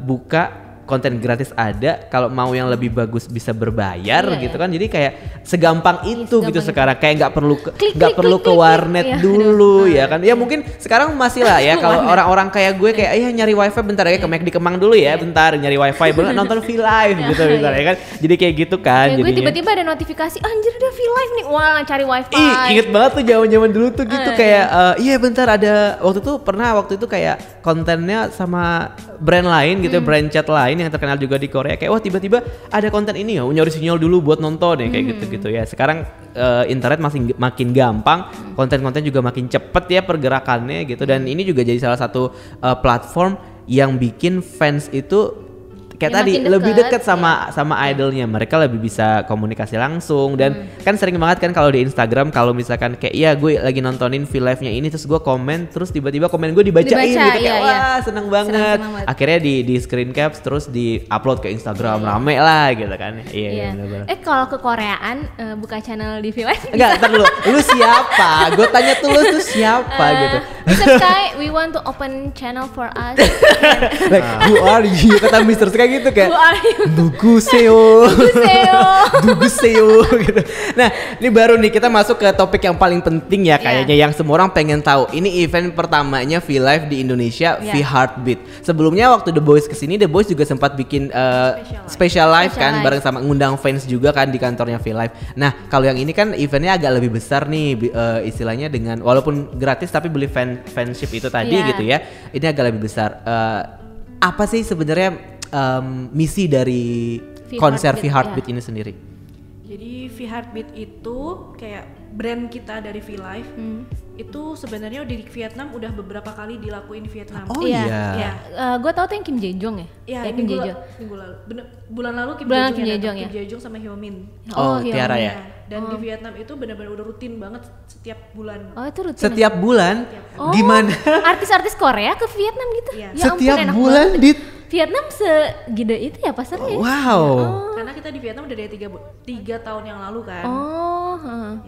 buka konten gratis ada, kalau mau yang lebih bagus bisa berbayar gitu kan. Jadi kayak segampang itu gitu sekarang, kayak nggak perlu ke warnet dulu ya kan. Ya mungkin sekarang masih lah ya kalau orang-orang kayak gue kayak nyari wifi bentar ya ke McD Kemang dulu ya, bentar nyari wifi nonton V-Live gitu misalnya kan. Jadi kayak gitu kan. Gue tiba-tiba ada notifikasi, anjir ada V-Live nih, wah cari wifi. Inget banget tuh zaman dulu tuh gitu kayak bentar ada waktu itu kayak kontennya sama brand lain gitu, brand cat lain yang terkenal juga di Korea, kayak tiba-tiba ada konten ini ya, nyari sinyal dulu buat nonton ya kayak gitu-gitu ya. Sekarang internet makin gampang, konten-konten juga makin cepet ya pergerakannya gitu, dan ini juga jadi salah satu platform yang bikin fans itu kayak tadi lebih dekat sama idolnya. Mereka lebih bisa komunikasi langsung, dan kan sering banget kan kalau di Instagram, kalau misalkan kayak gue lagi nontonin V-Live-nya ini, terus gue komen, terus tiba-tiba komen gue dibacain gitu kayak wah seneng banget. Akhirnya di screen caps terus di upload ke Instagram, rame lah gitu kan. Iya. Kalau ke Koreaan buka channel di V-Live enggak, ntar lu siapa? Gue tanya tuh lu tuh siapa gitu. Mr. Sky, we want to open channel for us. Like, who are you? Kata Mr. Sky gitu kayak Who are you? Nuguseo. Seo. Nuguseo gitu. Nah, ini baru nih kita masuk ke topik yang paling penting ya kayaknya yang semua orang pengen tahu. Ini event pertamanya V-Live di Indonesia, V-Heartbeat. Sebelumnya waktu The Boys kesini, The Boys juga sempat bikin special live kan bareng sama ngundang fans juga kan di kantornya V-Live. Nah, kalau yang ini kan eventnya agak lebih besar nih istilahnya dengan walaupun gratis tapi beli fanship itu tadi gitu ya. Ini agak lebih besar. Apa sih sebenarnya misi dari konser V-Heartbeat ini sendiri? Jadi V-Heartbeat itu kayak brand kita dari V-Live. Itu sebenarnya di Vietnam udah beberapa kali dilakuin Vietnam. Oh iya. Gue tau tuh yang Kim Jae-jong ya? Iya, Kim Jae-jong. minggu lalu. Bulan lalu Kim Bulan Jae-jong Jae-jong ya? Kim Jae-jong sama Hyomin. Oh, Tiara ya. Dan di Vietnam itu benar-benar udah rutin banget setiap bulan. Oh itu rutin. Setiap bulan? Oh, Gimana? Artis-artis Korea ke Vietnam gitu? Iya. Ya ampun, Setiap enak bulan banget. Vietnam segede itu ya pasarnya ya? Wow. Karena kita di Vietnam udah dari 3 tahun yang lalu kan. Oh.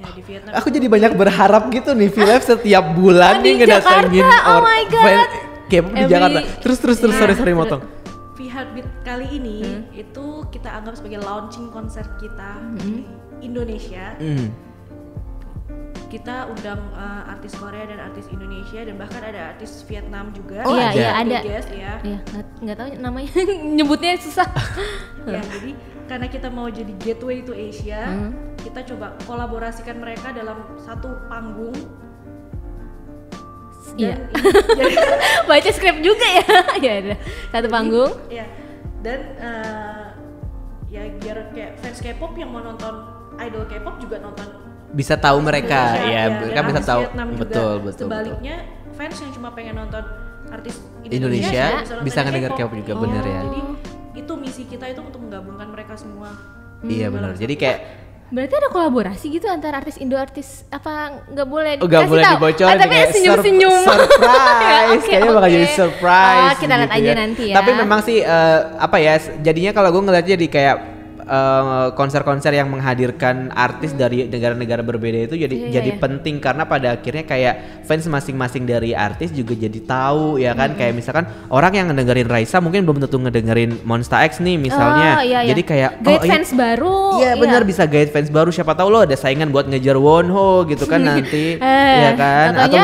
Ya di Vietnam. Aku jadi banyak berharap gitu nih V-Live setiap bulan nih Di ngedatengin Jakarta, oh my God. K-pop di Jakarta. Terus sorry motong. V-Heartbeat kali ini itu kita anggap sebagai launching konser kita di Indonesia. Kita undang artis Korea dan artis Indonesia dan bahkan ada artis Vietnam juga. Oh, iya ada. Guest, ya. Iya, nggak tahu namanya, nyebutnya susah. Ya, jadi karena kita mau jadi gateway to Asia, kita coba kolaborasikan mereka dalam satu panggung. Iya. Baca skrip juga ya. Ya ada satu panggung. Iya. Dan ya biar kayak fans K-pop yang mau nonton idol K-pop juga nonton. Bisa tahu mereka mereka bisa tahu. Betul. Betul. Sebaliknya fans yang cuma pengen nonton artis Indonesia nonton bisa ngedenger K-pop juga bener ya. Jadi itu misi kita itu untuk menggabungkan mereka semua. Iya benar. Jadi kayak berarti ada kolaborasi gitu antara artis Indo artis apa nggak boleh nggak boleh dibocorin tapi kayak senyum-senyum surprise kayaknya bakal jadi surprise kita lihat gitu aja ya. nanti ya Tapi memang sih apa ya jadinya kalau gue ngeliat jadi kayak konser-konser yang menghadirkan artis dari negara-negara berbeda itu jadi penting karena pada akhirnya kayak fans masing-masing dari artis juga jadi tahu ya kan kayak misalkan orang yang ngedengerin Raisa mungkin belum tentu ngedengerin Monsta X nih misalnya jadi kayak guide fans baru iya benar bisa guide fans baru siapa tahu lo ada saingan buat ngejar Wonho gitu kan nanti ya kan atau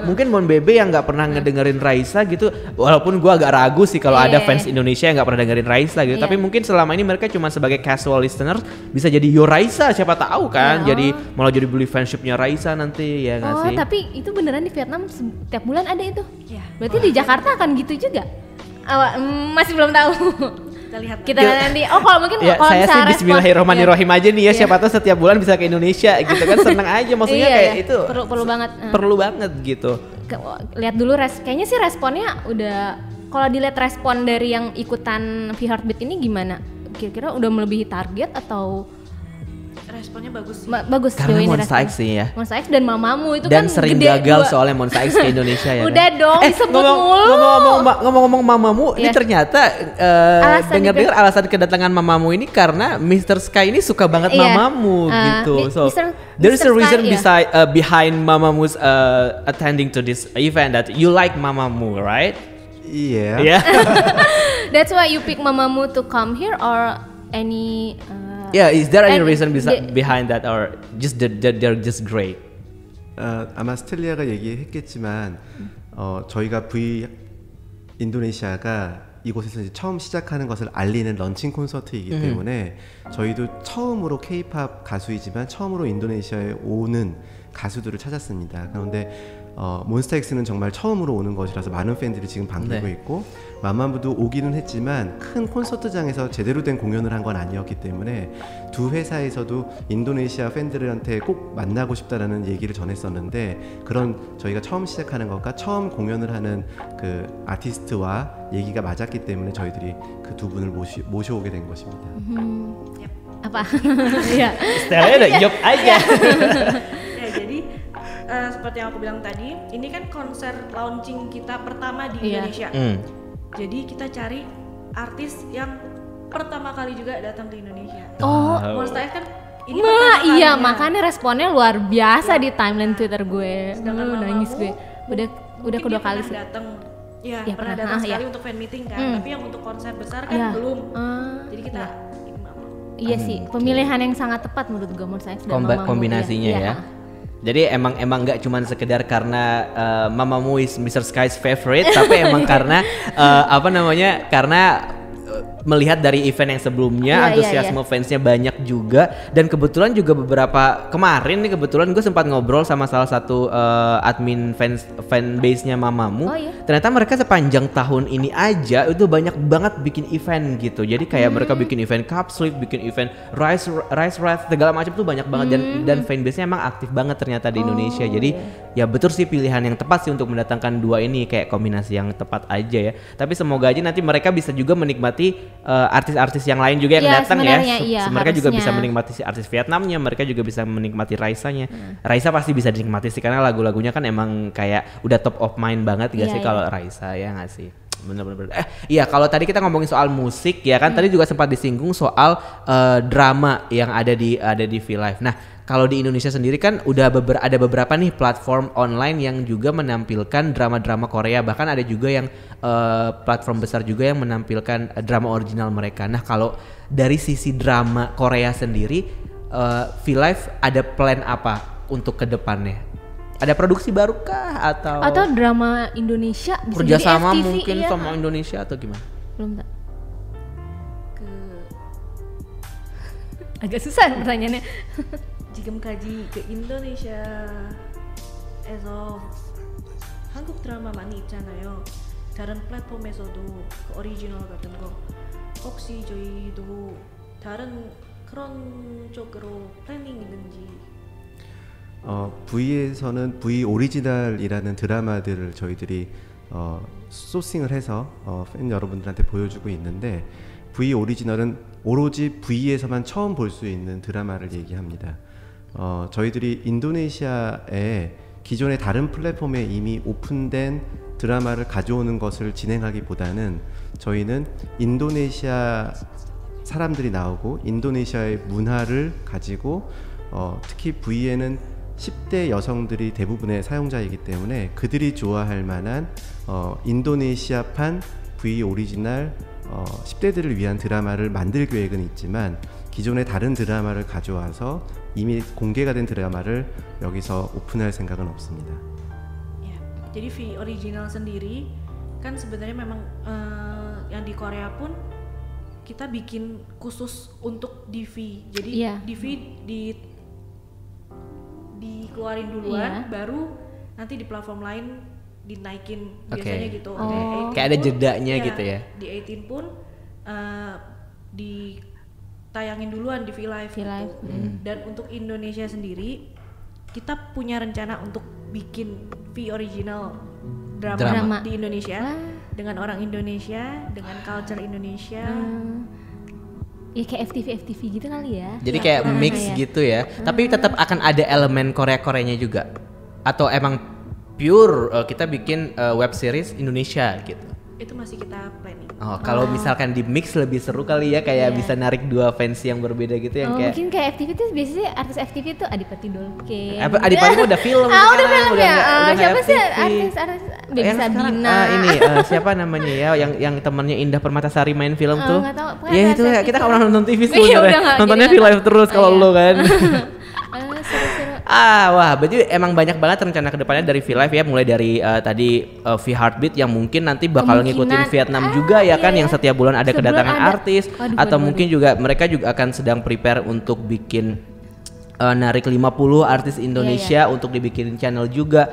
mungkin Mon Bebe yang nggak pernah ngedengerin Raisa gitu walaupun gua agak ragu sih kalau ada fans Indonesia yang nggak pernah dengerin Raisa gitu tapi mungkin selama ini mereka cuma sebagai casual listener bisa jadi Yo Raisa siapa tahu kan jadi malah jadi beli fanshipnya Raisa nanti ya nggak sih? Tapi itu beneran di Vietnam setiap bulan ada itu? Berarti di Jakarta akan gitu juga? Masih belum tahu. Kita lihat nanti. Oh kalau mungkin kalau saya sih Bismillahirrahmanirrahim aja nih ya siapa tahu setiap bulan bisa ke Indonesia gitu kan seneng aja maksudnya kayak itu perlu banget gitu. Lihat dulu kayaknya sih responnya udah kalau dilihat respon dari yang ikutan V-Heartbeat ini gimana? Kira-kira udah melebihi target atau responnya bagus sih. Bagus karena Monsta X sih ya. Monsta X dan Mamamu itu dan kan sering gede gagal soalnya Monsta X ke Indonesia ya. Udah kan? dong disebut mulu. Ngomong-ngomong Mamamu ini ternyata dengar-dengar alasan kedatangan Mamamu ini karena Mr. Sky ini suka banget Mamamu gitu. So there's a reason behind Mamamu's attending to this event that you like Mamamu, right? Yeah. That's why you pick Mamamoo to come here or any is there any reason behind that or just they're just great? 아마 스텔리아가 얘기했겠지만 저희가 인도네시아가 이곳에서 이제 처음 시작하는 것을 알리는 런칭 콘서트이기 때문에 저희도 처음으로 K-팝 가수이지만 처음으로 인도네시아에 오는 가수들을 찾았습니다. 그런데 몬스타엑스는 정말 처음으로 오는 것이라서 많은 팬들이 지금 반기고 있고 마마무도 오기는 했지만 큰 콘서트장에서 제대로 된 공연을 한 건 아니었기 때문에 두 회사에서도 인도네시아 팬들한테 꼭 만나고 싶다라는 얘기를 전했었는데 그런 저희가 처음 시작하는 것과 처음 공연을 하는 그 아티스트와 얘기가 맞았기 때문에 저희들이 그 두 분을 모셔오게 된 것입니다. Apa? Ya. Stella udah yop aja. Ya jadi seperti yang aku bilang tadi, ini kan konser launching kita pertama di Indonesia. Jadi kita cari artis yang pertama kali juga datang ke Indonesia. Monsta X kan ini makanya responnya luar biasa di timeline Twitter gue. Nangis gue. Udah kedua kali sih. Datang Ya, Ya, pernah pernah. datang sekali Ya. untuk fan meeting kan, tapi yang untuk konser besar kan belum. Jadi kita Iya sih, pemilihan yang sangat tepat menurut gue, menurut saya. dan Mamamoo. Kombinasinya Iya, ya. iya. Jadi emang nggak cuma sekedar karena Mamamoo is Mr. Sky's favorite, tapi emang karena karena melihat dari event yang sebelumnya Iya, antusiasme fansnya banyak juga, dan kebetulan juga beberapa kemarin nih kebetulan gue sempat ngobrol sama salah satu admin fanbase-nya Mamamoo. Oh, iya? Ternyata mereka sepanjang tahun ini aja itu banyak banget bikin event gitu. Jadi kayak mereka bikin event Cup Sleep, bikin event Rise Wrath, segala macam tuh banyak banget, dan fanbase-nya emang aktif banget ternyata di Indonesia. Jadi ya betul sih pilihan yang tepat sih untuk mendatangkan dua ini, kayak kombinasi yang tepat aja ya. Tapi semoga aja nanti mereka bisa juga menikmati artis-artis yang lain juga yang Iya, datang ya. sebenarnya iya, Mereka juga harusnya. bisa menikmati si artis Vietnamnya, mereka juga bisa menikmati Raisa-nya. Raisa pasti bisa dinikmati sih karena lagu-lagunya kan emang kayak udah top of mind banget gak Iya, sih iya. kalau Raisa, ya nggak sih? Bener-bener. Iya, kalau tadi kita ngomongin soal musik ya kan, tadi juga sempat disinggung soal drama yang ada di V-Live. Nah, kalau di Indonesia sendiri kan udah ada beberapa nih platform online yang juga menampilkan drama-drama Korea, bahkan ada juga yang platform besar juga yang menampilkan drama original mereka. Nah, kalau dari sisi drama Korea sendiri, V-Live ada plan apa untuk kedepannya? Ada produksi baru kah Atau drama Indonesia bisa jadi kerjasama FTV, mungkin iya. sama Indonesia atau gimana? Belum tak. ke Agak susah pertanyaannya. 지금까지 그 인도네시아에서 한국 드라마 많이 있잖아요. 다른 플랫폼에서도 그 오리지널 같은 거 혹시 저희도 다른 그런 쪽으로 플래닝 있는지. V에서는 V 오리지널이라는 드라마들을 저희들이 소싱을 해서 팬 여러분들한테 보여주고 있는데, V 오리지널은 오로지 V에서만 처음 볼 수 있는 드라마를 얘기합니다. 저희들이 인도네시아에 기존의 다른 플랫폼에 이미 오픈된 드라마를 가져오는 것을 진행하기보다는 저희는 인도네시아 사람들이 나오고 인도네시아의 문화를 가지고 특히 V에는 10대 여성들이 대부분의 사용자이기 때문에 그들이 좋아할 만한 인도네시아판 V 오리지널 10대들을 위한 드라마를 만들 계획은 있지만, 기존의 다른 드라마를 가져와서 이미 공개가 된 드라마를 여기서 오픈할 생각은 없습니다. Ya, jadi V original sendiri kan sebenarnya memang yang di Korea pun kita bikin khusus untuk DV. Jadi Iya. DV dikeluarin duluan, Iya. baru nanti di platform lain dinaikin Oke. biasanya gitu. Oh. Di 18 Kayak ada pun, jedanya iya, gitu ya. Di 18 pun ditayangin duluan di V-Live V-Live, gitu. Dan untuk Indonesia sendiri kita punya rencana untuk bikin V original drama. Di Indonesia dengan orang Indonesia, dengan culture Indonesia. Ya kayak FTV gitu kali ya. Jadi kayak mix ya. gitu ya. Tapi tetap akan ada elemen Korea-Koreanya juga. Atau emang pure kita bikin web series Indonesia gitu. Itu masih kita planning. Oh, kalau misalkan di mix lebih seru kali ya, kayak bisa narik dua fans yang berbeda gitu yang kayak Mungkin kayak FTV tuh biasanya artis FTV tuh Adipati Dolken. Adipati udah film udah sekarang, film ya. nggak Siapa sih FTV. artis Baby Yang sekarang, Sabina? ini siapa namanya ya yang temennya Indah Permatasari main film tuh. nggak tahu, pokoknya Ya ada itu ya, artis kita nggak itu. pernah nonton TV Iya, sebenarnya. udah nggak, Nontonnya jadi nggak V-Live terus tahu. kalau Oh, lo iya. kan. Seru-seru. Wah, berarti emang banyak banget rencana kedepannya dari V-Live ya, mulai dari tadi V Heartbeat yang mungkin nanti bakal ngikutin Kemungkinan, Vietnam juga ya kan, iya. yang setiap bulan ada Sebulan kedatangan ada. artis, Waduh, atau waduh, mungkin juga mereka juga akan sedang prepare untuk bikin narik 50 artis Indonesia untuk dibikinin channel juga.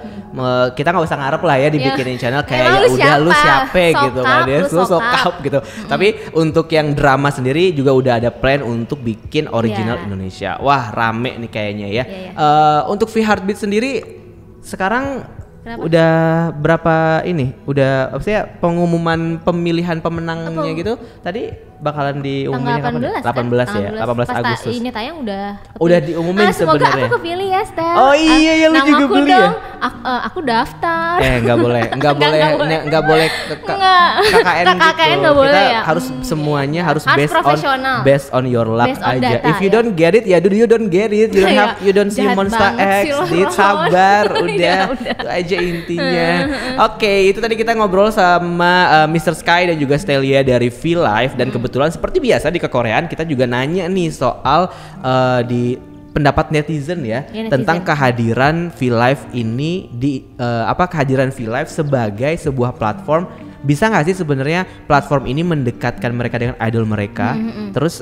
Kita nggak usah ngarep lah ya dibikinin channel kayak Emang ya lu udah lu siapa? siapa gitu kan Sokap, ya, lu lu sokap. sokap gitu. Tapi untuk yang drama sendiri juga udah ada plan untuk bikin original Iya. Indonesia. Wah, rame nih kayaknya ya. Iya. Untuk V Heartbeat sendiri sekarang Kenapa? udah berapa ini? Udah apa sih ya, pengumuman pemilihan pemenangnya gitu? Tadi bakalan diumumin tanggal 18 kapan? 18 ya, 18 Pas Agustus. ini tayang udah diumumin semoga sebenarnya. aku kepilih ya, Stel. Oh iya, ya lu juga Namaku pilih ya? dong. Aku daftar. Nggak boleh KKN KKN gitu. nggak boleh Kita ya? harus semuanya harus profesional. based on your luck Based on aja. data, If you ya. don't get it, ya you don't get it. You don't see Jahat Monster banget X, sih lo, Dit, Ron. sabar, udah. Ya udah. Itu aja intinya. Oke, itu tadi kita ngobrol sama Mr. Sky dan juga Stelia dari V-Live dan kebetulan seperti biasa di kekoreaan kita juga nanya nih soal di pendapat netizen ya, netizen. tentang kehadiran V-Live ini kehadiran V-Live sebagai sebuah platform. Bisa nggak sih sebenarnya platform ini mendekatkan mereka dengan idol mereka? Terus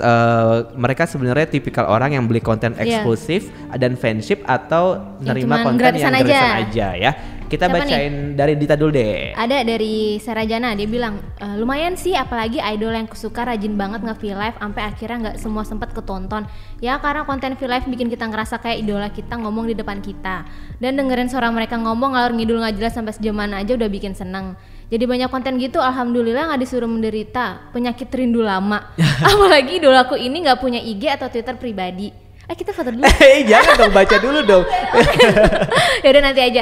mereka sebenarnya tipikal orang yang beli konten eksklusif dan fanship atau nerima cuman konten yang gratisan gratisan aja ya. Kita Siapa bacain dari Dita dulu deh. Ada dari Sarajana, dia bilang lumayan sih, apalagi idol yang kusuka rajin banget nge-V-Live sampai akhirnya nggak semua sempat ketonton. Ya karena konten V-Live bikin kita ngerasa kayak idola kita ngomong di depan kita. Dan dengerin suara mereka ngomong ngalor ngidul nggak jelas sampai sejam mana aja udah bikin seneng. Jadi banyak konten gitu, alhamdulillah nggak disuruh menderita penyakit rindu lama. Apalagi idolaku ini nggak punya IG atau Twitter pribadi. Kita foto dulu. Jangan dong, baca dulu dong. Ya udah nanti aja.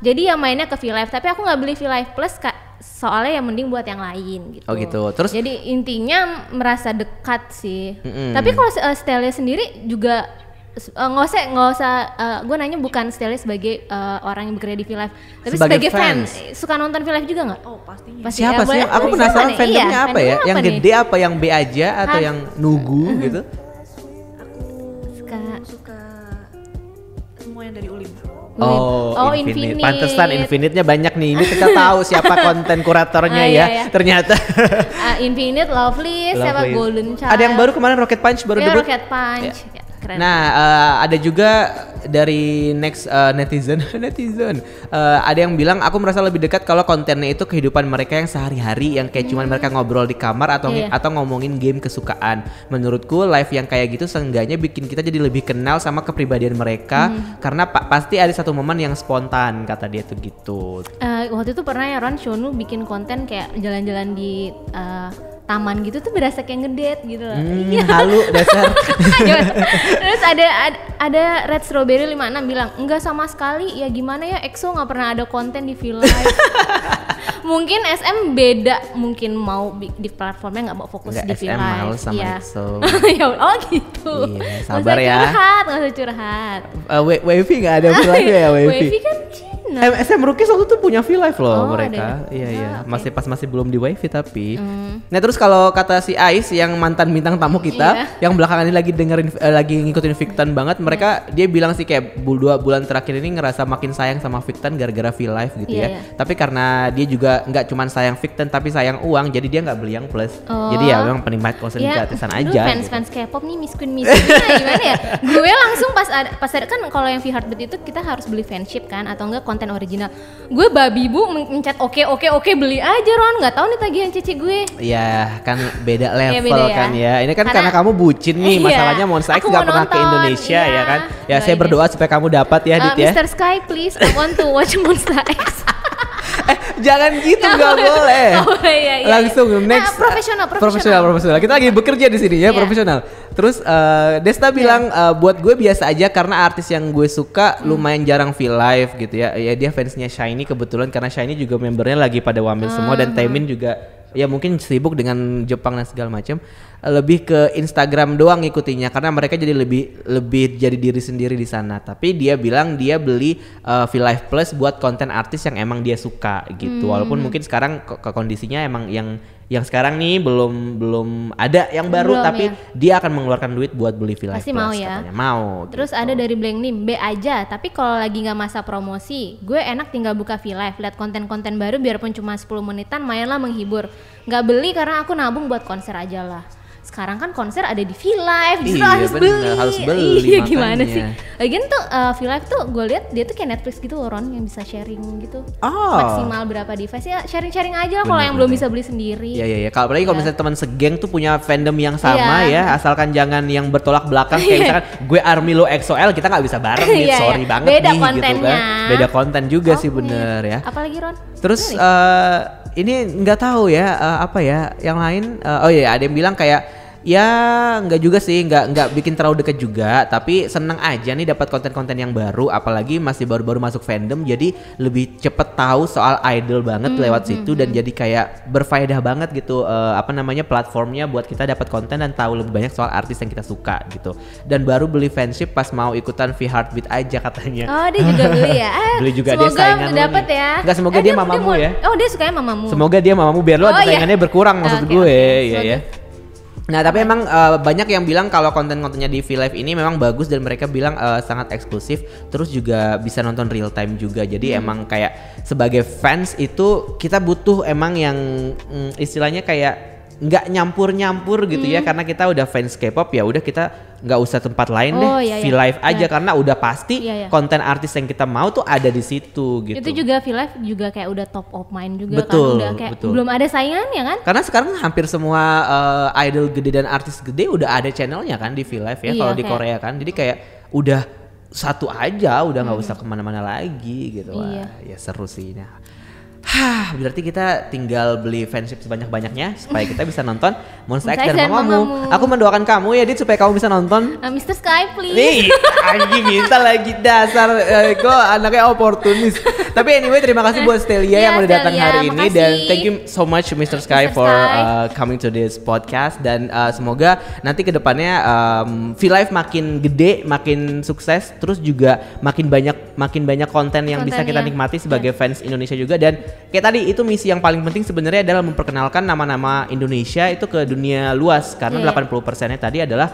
Jadi yang mainnya ke V-Live, tapi aku nggak beli V-Live Plus Kak. Soalnya yang mending buat yang lain gitu. Oh gitu. Terus jadi intinya merasa dekat sih. Tapi kalau Stelia sendiri juga nggak usah gue nanya bukan Stelia sebagai orang yang bekerja di V-Live, tapi sebagai fans. Suka nonton V-Live juga nggak? Oh pastinya. siapa sih? boleh. Aku Dari penasaran siapa nih? fandomnya Iya, apa ya? fandomnya Yang apa nih? gede apa yang B aja atau yang nugu gitu? Aku suka semua yang dari Ulim. Oh, Infinite. Pantesan Infinite-nya banyak nih. Ini kita tahu siapa konten kuratornya ya. Iya. Ternyata Infinite, Lovely, siapa Lovely. Golden Child. Ada yang baru kemarin Rocket Punch baru debut. Rocket Punch. Ya, keren. Nah, ada juga dari next netizen ada yang bilang aku merasa lebih dekat kalau kontennya itu kehidupan mereka yang sehari-hari yang kayak cuman mereka ngobrol di kamar atau ngomongin game kesukaan. Menurutku live yang kayak gitu seenggaknya bikin kita jadi lebih kenal sama kepribadian mereka karena pasti ada satu momen yang spontan kata dia tuh gitu. Waktu itu pernah ya Ron Shonu bikin konten kayak jalan-jalan di taman gitu tuh berasa kayak ngedet gitu loh. Halu dasar. Terus ada Red Strawberry 56 bilang enggak sama sekali, ya gimana ya EXO nggak pernah ada konten di V-Live. Mungkin SM beda, mungkin mau di platformnya nggak mau fokus Nggak, di SM V-Live. males sama EXO. Oh gitu. Iya, sabar ya. Nggak usah curhat. Wavy nggak ada V-Live ya Wavy. Wavy kan Cina. SM Rookies waktu itu punya V-Live loh Oh, mereka. ada. Iya. Okay. Masih belum di Wavy tapi. Nah terus kalau kata si Ais yang mantan bintang tamu kita, yang belakangan ini lagi ngikutin Victon banget, mereka dia bilang sih kayak 2 bulan terakhir ini ngerasa makin sayang sama Victon gara-gara V-Live gitu ya. Tapi karena dia juga nggak cuman sayang Victon tapi sayang uang, jadi dia nggak beli yang plus. Jadi ya memang penikmat konser gratisan aja. Fans K-pop nih Miss Queen gimana ya? Gue langsung pas ada kan kalau yang V-Heartbeat itu kita harus beli fanship kan atau enggak konten original. Gue babi bu mencet oke beli aja Ron, nggak tahu nih tagihan cici gue. Iya kan beda level beda ya. kan ya. Ini kan karena kamu bucin nih, masalahnya Monster X nggak pernah ke Indonesia ya kan. Ya saya berdoa supaya kamu dapat ya Dit ya. Mr. Sky please I want to watch Monster X. Jangan gitu, nggak boleh. Iya. Langsung next. Profesional. Kita lagi bekerja di sini ya, profesional. Terus Desta bilang buat gue biasa aja karena artis yang gue suka lumayan jarang V-Live gitu ya. Ya dia fansnya Shiny kebetulan karena Shiny juga membernya lagi pada wamil semua dan Taemin juga ya mungkin sibuk dengan Jepang dan segala macam. Lebih ke Instagram doang ngikutinya karena mereka jadi lebih jadi diri sendiri di sana. Tapi dia bilang dia beli V-Live Plus buat konten artis yang emang dia suka gitu. Walaupun mungkin sekarang kondisinya emang yang sekarang nih belum ada yang baru tapi dia akan mengeluarkan duit buat beli V-Live Pasti Plus mau ya. katanya. Mau. Terus gitu. ada dari Blank Nim, B aja. Tapi kalau lagi nggak masa promosi, gue enak tinggal buka V-Live, lihat konten-konten baru biarpun cuma 10 menitan, mainlah menghibur. Nggak beli karena aku nabung buat konser aja lah. Sekarang kan konser ada di V-Live, justru harus beli. Iya gimana sih? Lagian tuh V-Live tuh gue lihat dia tuh kayak Netflix gitu loh Ron, yang bisa sharing gitu. Maksimal berapa device ya, sharing aja kalau yang belum bisa beli sendiri. Iya. Kalau misalnya teman segeng tuh punya fandom yang sama ya, asalkan jangan yang bertolak belakang kayak misalkan gue Army lo EXO-L kita nggak bisa bareng nih, sorry banget beda nih kontennya. gitu kan. Beda konten juga sih bener ya. Apalagi Ron? Terus ini nggak tahu ya apa ya yang lain. Oh iya, ada yang bilang kayak ya nggak juga sih, nggak bikin terlalu deket juga, tapi seneng aja nih dapat konten-konten yang baru, apalagi masih baru-baru masuk fandom, jadi lebih cepet tahu soal idol banget lewat situ dan jadi kayak berfaedah banget gitu apa namanya platformnya buat kita dapat konten dan tahu lebih banyak soal artis yang kita suka gitu. Dan baru beli fanship pas mau ikutan V-Heartbeat aja katanya. Oh dia juga beli ya? Beli juga dia saingan lu dapet nih. ya? Enggak, semoga dia mamamu ya. Oh dia sukanya mamamu. Semoga dia mamamu biar lo saingannya berkurang maksud gue ya ya. Nah tapi emang banyak yang bilang kalau konten-kontennya di V-Live ini memang bagus dan mereka bilang sangat eksklusif, terus juga bisa nonton real time juga. Jadi emang kayak sebagai fans itu kita butuh emang yang istilahnya kayak nggak nyampur-nyampur gitu ya, karena kita udah fans K-pop ya udah kita nggak usah tempat lain deh, V-Live aja karena udah pasti konten artis yang kita mau tuh ada di situ gitu. Itu juga V-Live juga kayak udah top of mind juga betul, kan, udah kayak belum ada saingannya kan? Karena sekarang hampir semua idol gede dan artis gede udah ada channelnya kan di V-Live ya, kalau di Korea kan, jadi kayak udah satu aja, udah nggak usah kemana-mana lagi gitu. Wah, ya seru sih. Nah, berarti kita tinggal beli fanship sebanyak-banyaknya supaya kita bisa nonton Monsta X dan Mamamoo. Aku mendoakan kamu ya Dit supaya kamu bisa nonton Mr. Sky please. Nih, anjing minta lagi dasar kok anaknya oportunis. Tapi anyway terima kasih buat Stelia yang udah datang hari ini dan thank you so much Mr. Sky for coming to this podcast dan semoga nanti kedepannya V-Live makin gede, makin sukses, terus juga makin banyak konten yang bisa kita nikmati sebagai fans Indonesia juga. Dan kayak tadi itu misi yang paling penting sebenarnya adalah memperkenalkan nama-nama Indonesia itu ke dunia luas karena 80%-nya tadi adalah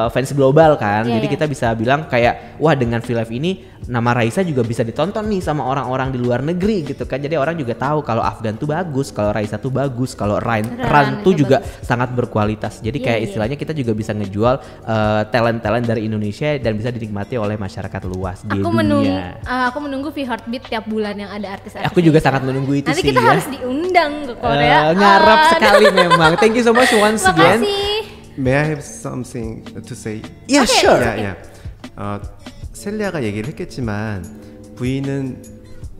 fans global kan. Jadi kita bisa bilang kayak wah dengan V-Live ini nama Raisa juga bisa ditonton nih sama orang-orang di luar negeri gitu kan. Jadi orang juga tahu kalau Afgan tuh bagus, kalau Raisa tuh bagus, kalau Ran tuh juga sangat berkualitas. Jadi kayak istilahnya kita juga bisa ngejual talent-talent dari Indonesia dan bisa dinikmati oleh masyarakat luas di dunia. Aku menunggu V-Heartbeat tiap bulan yang ada artis-artis. Aku juga sangat menunggu itu nanti sih. Nanti kita harus diundang ke Korea. Ngarap sekali memang. Thank you so much once again. May I have something to say? Yeah, sure. 셀리아가 얘기를 했겠지만 V는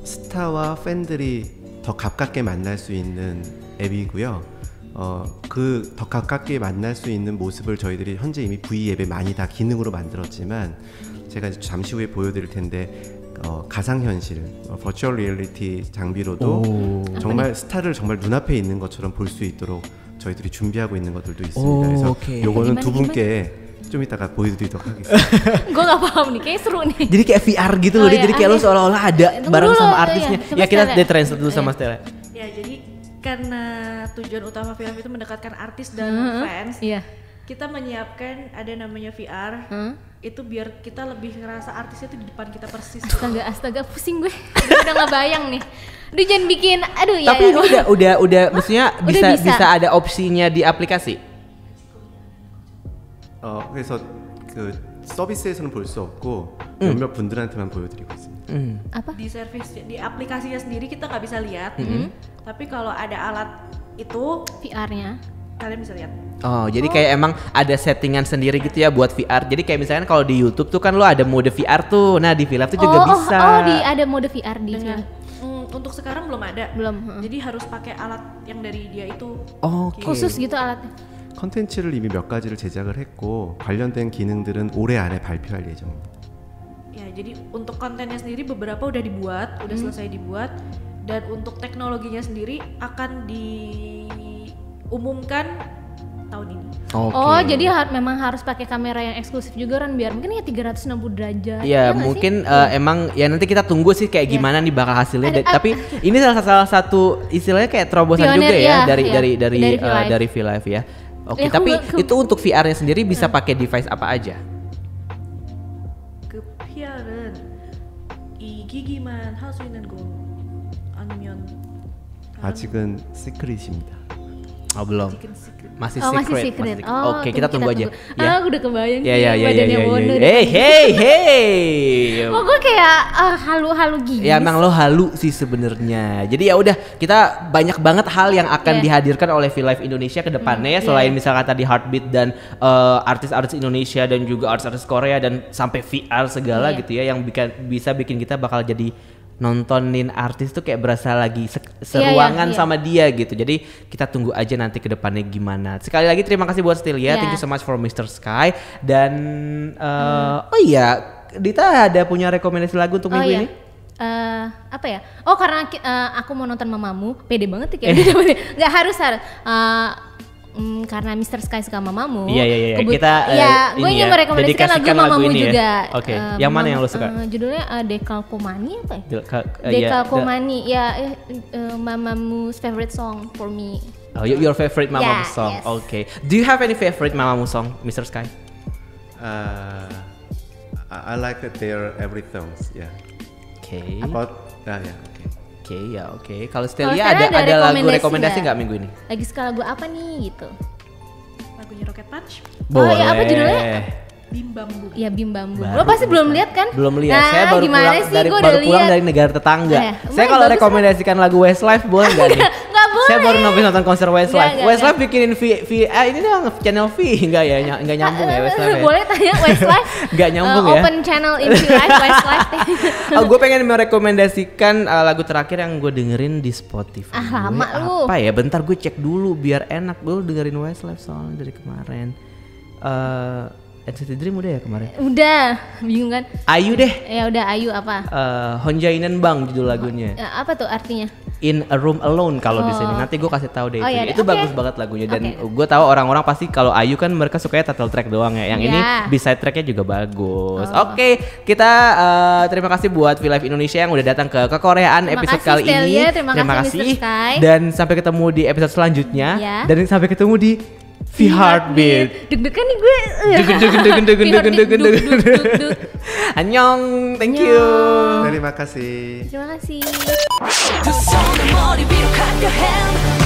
스타와 팬들이 더 가깝게 만날 수 있는 앱이고요. 그 더 가깝게 만날 수 있는 모습을 저희들이 현재 이미 V 앱에 많이 다 기능으로 만들었지만 제가 잠시 후에 보여드릴 텐데 가상현실, 버추얼 리얼리티 장비로도 정말 스타를 정말 눈앞에 있는 것처럼 볼 수 있도록 저희들이 준비하고 있는 것들도 있습니다. 그래서 요거는 두 분께 좀 이따가 보여드리도록 하겠습니다. Gue gak paham nih, kayak seru nih. Jadi kayak VR gitu loh, jadi kayak lo seolah-olah ada bareng sama artisnya. Ya kita translate dulu sama Stella. Ya jadi karena tujuan utama film itu mendekatkan artis dan fans, kita menyiapkan ada namanya VR. Itu biar kita lebih ngerasa artisnya tuh di depan kita persis. Astaga pusing gue. Udah nggak bayang nih. Udah jangan bikin, aduh ya. Tapi ini udah maksudnya bisa ada opsinya di aplikasi. 그래서 그 서비스에서는 볼 수 없고 몇몇 분들한테만 보여드리고 있습니다. Apa? Di service, di aplikasinya sendiri kita nggak bisa lihat. Tapi kalau ada alat itu VR-nya, kalian bisa lihat. Oh, jadi kayak emang ada settingan sendiri gitu ya buat VR. Jadi kayak misalkan kalau di YouTube tuh kan lo ada mode VR tuh. Nah, di V-Live tuh juga bisa. Ada mode VR di dengan untuk sekarang belum ada. Jadi harus pakai alat yang dari dia itu. Khusus gitu alatnya. 컨텐츠를 이미 몇 가지를 제작을 했고 관련된 기능들은 올해 안에 발표할 예정입니다. Ya, jadi untuk kontennya sendiri beberapa udah dibuat, udah selesai dibuat, dan untuk teknologinya sendiri akan diumumkan tahun ini. Oh, jadi memang harus pakai kamera yang eksklusif juga kan biar mungkin ya 360 derajat. Ya mungkin emang ya nanti kita tunggu sih kayak gimana nih bakal hasilnya. Tapi ini salah satu istilahnya kayak terobosan juga ya dari V-Live ya. Oke, tapi itu untuk VR-nya sendiri bisa pakai device apa aja? 그 VR은 이 기기만 할 수 있는 거 아니면 아직은 시크릿입니다. Belum. Masih secret. Oke, kita tunggu aja. Aku udah kebayang sih badannya Wonder. Hey. Gue kayak halu-halu gini. Ya emang lo halu sih sebenarnya. Jadi ya udah kita banyak banget hal yang akan dihadirkan oleh V-Live Indonesia ke depannya ya, selain misalkan tadi Heartbeat dan artis-artis Indonesia dan juga artis-artis Korea dan sampai VR segala gitu ya yang bisa bikin kita bakal jadi nontonin artis tuh kayak berasa lagi seruangan sama dia gitu. Jadi kita tunggu aja nanti ke depannya gimana. Sekali lagi terima kasih buat Stelia, thank you so much for Mr. Sky. Dan oh iya, Dita ada punya rekomendasi lagu untuk minggu ini? Apa ya? Oh karena aku mau nonton Mamamu, pede banget ya kayaknya. Nggak harus. Karena Mr. Sky suka Mamamu. Iya. Kita gue ingin merekomendasikan lagu Mamamu juga. Oke. Yang mana yang lo suka? Judulnya Dekalkomani apa ya? Dekalkomani. Mamamu's favorite song for me. Oh, your favorite Mamamoo song. Yes. Okay. Do you have any favorite Mamamoo song, Mr. Sky? I like their every songs. Yeah. Okay. Oke. Kalau Stelia ada lagu rekomendasi nggak minggu ini? Lagi suka lagu apa nih gitu? Lagunya Rocket Punch. Boleh. Oh ya, apa judulnya? Bim Bambu. Ya Bim Bambu. Lo pasti belum lihat kan? Belum lihat. Nah, Saya baru pulang dari negara tetangga. Saya kalau rekomendasikan lagu Westlife boleh nggak nih? Nggak boleh. Saya baru nonton konser Westlife. Nggak. Westlife bikinin ini dong channel V enggak ya? Enggak nyambung ya Westlife. Ya? Boleh tanya Westlife. Enggak nyambung ya. Open channel in Live Westlife. Gue pengen merekomendasikan lagu terakhir yang gue dengerin di Spotify. Lama lu. Apa ya? Bentar gue cek dulu biar enak. Gue dengerin Westlife soalnya dari kemarin. NCT Dream udah ya kemarin? Udah, bingung kan? Ayu deh. Ya udah Ayu apa? Honjainen Bang judul lagunya. Apa tuh artinya? In a Room Alone kalau di sini. Nanti gue kasih tahu deh itu. Ya, itu bagus banget lagunya dan gue tahu orang-orang pasti kalau Ayu kan mereka sukanya title track doang ya. Yang ini B-side tracknya juga bagus. Oke, kita terima kasih buat V-Live Indonesia yang udah datang ke kekoreaan episode kali ini. Terima kasih Mr. Sky. Dan sampai ketemu di episode selanjutnya. Dan sampai ketemu di V-Heartbeat. Deg-degan nih gue. Deg. Annyeong, thank you. Terima kasih. Terima kasih. 두 손을 머리 위로 가려 해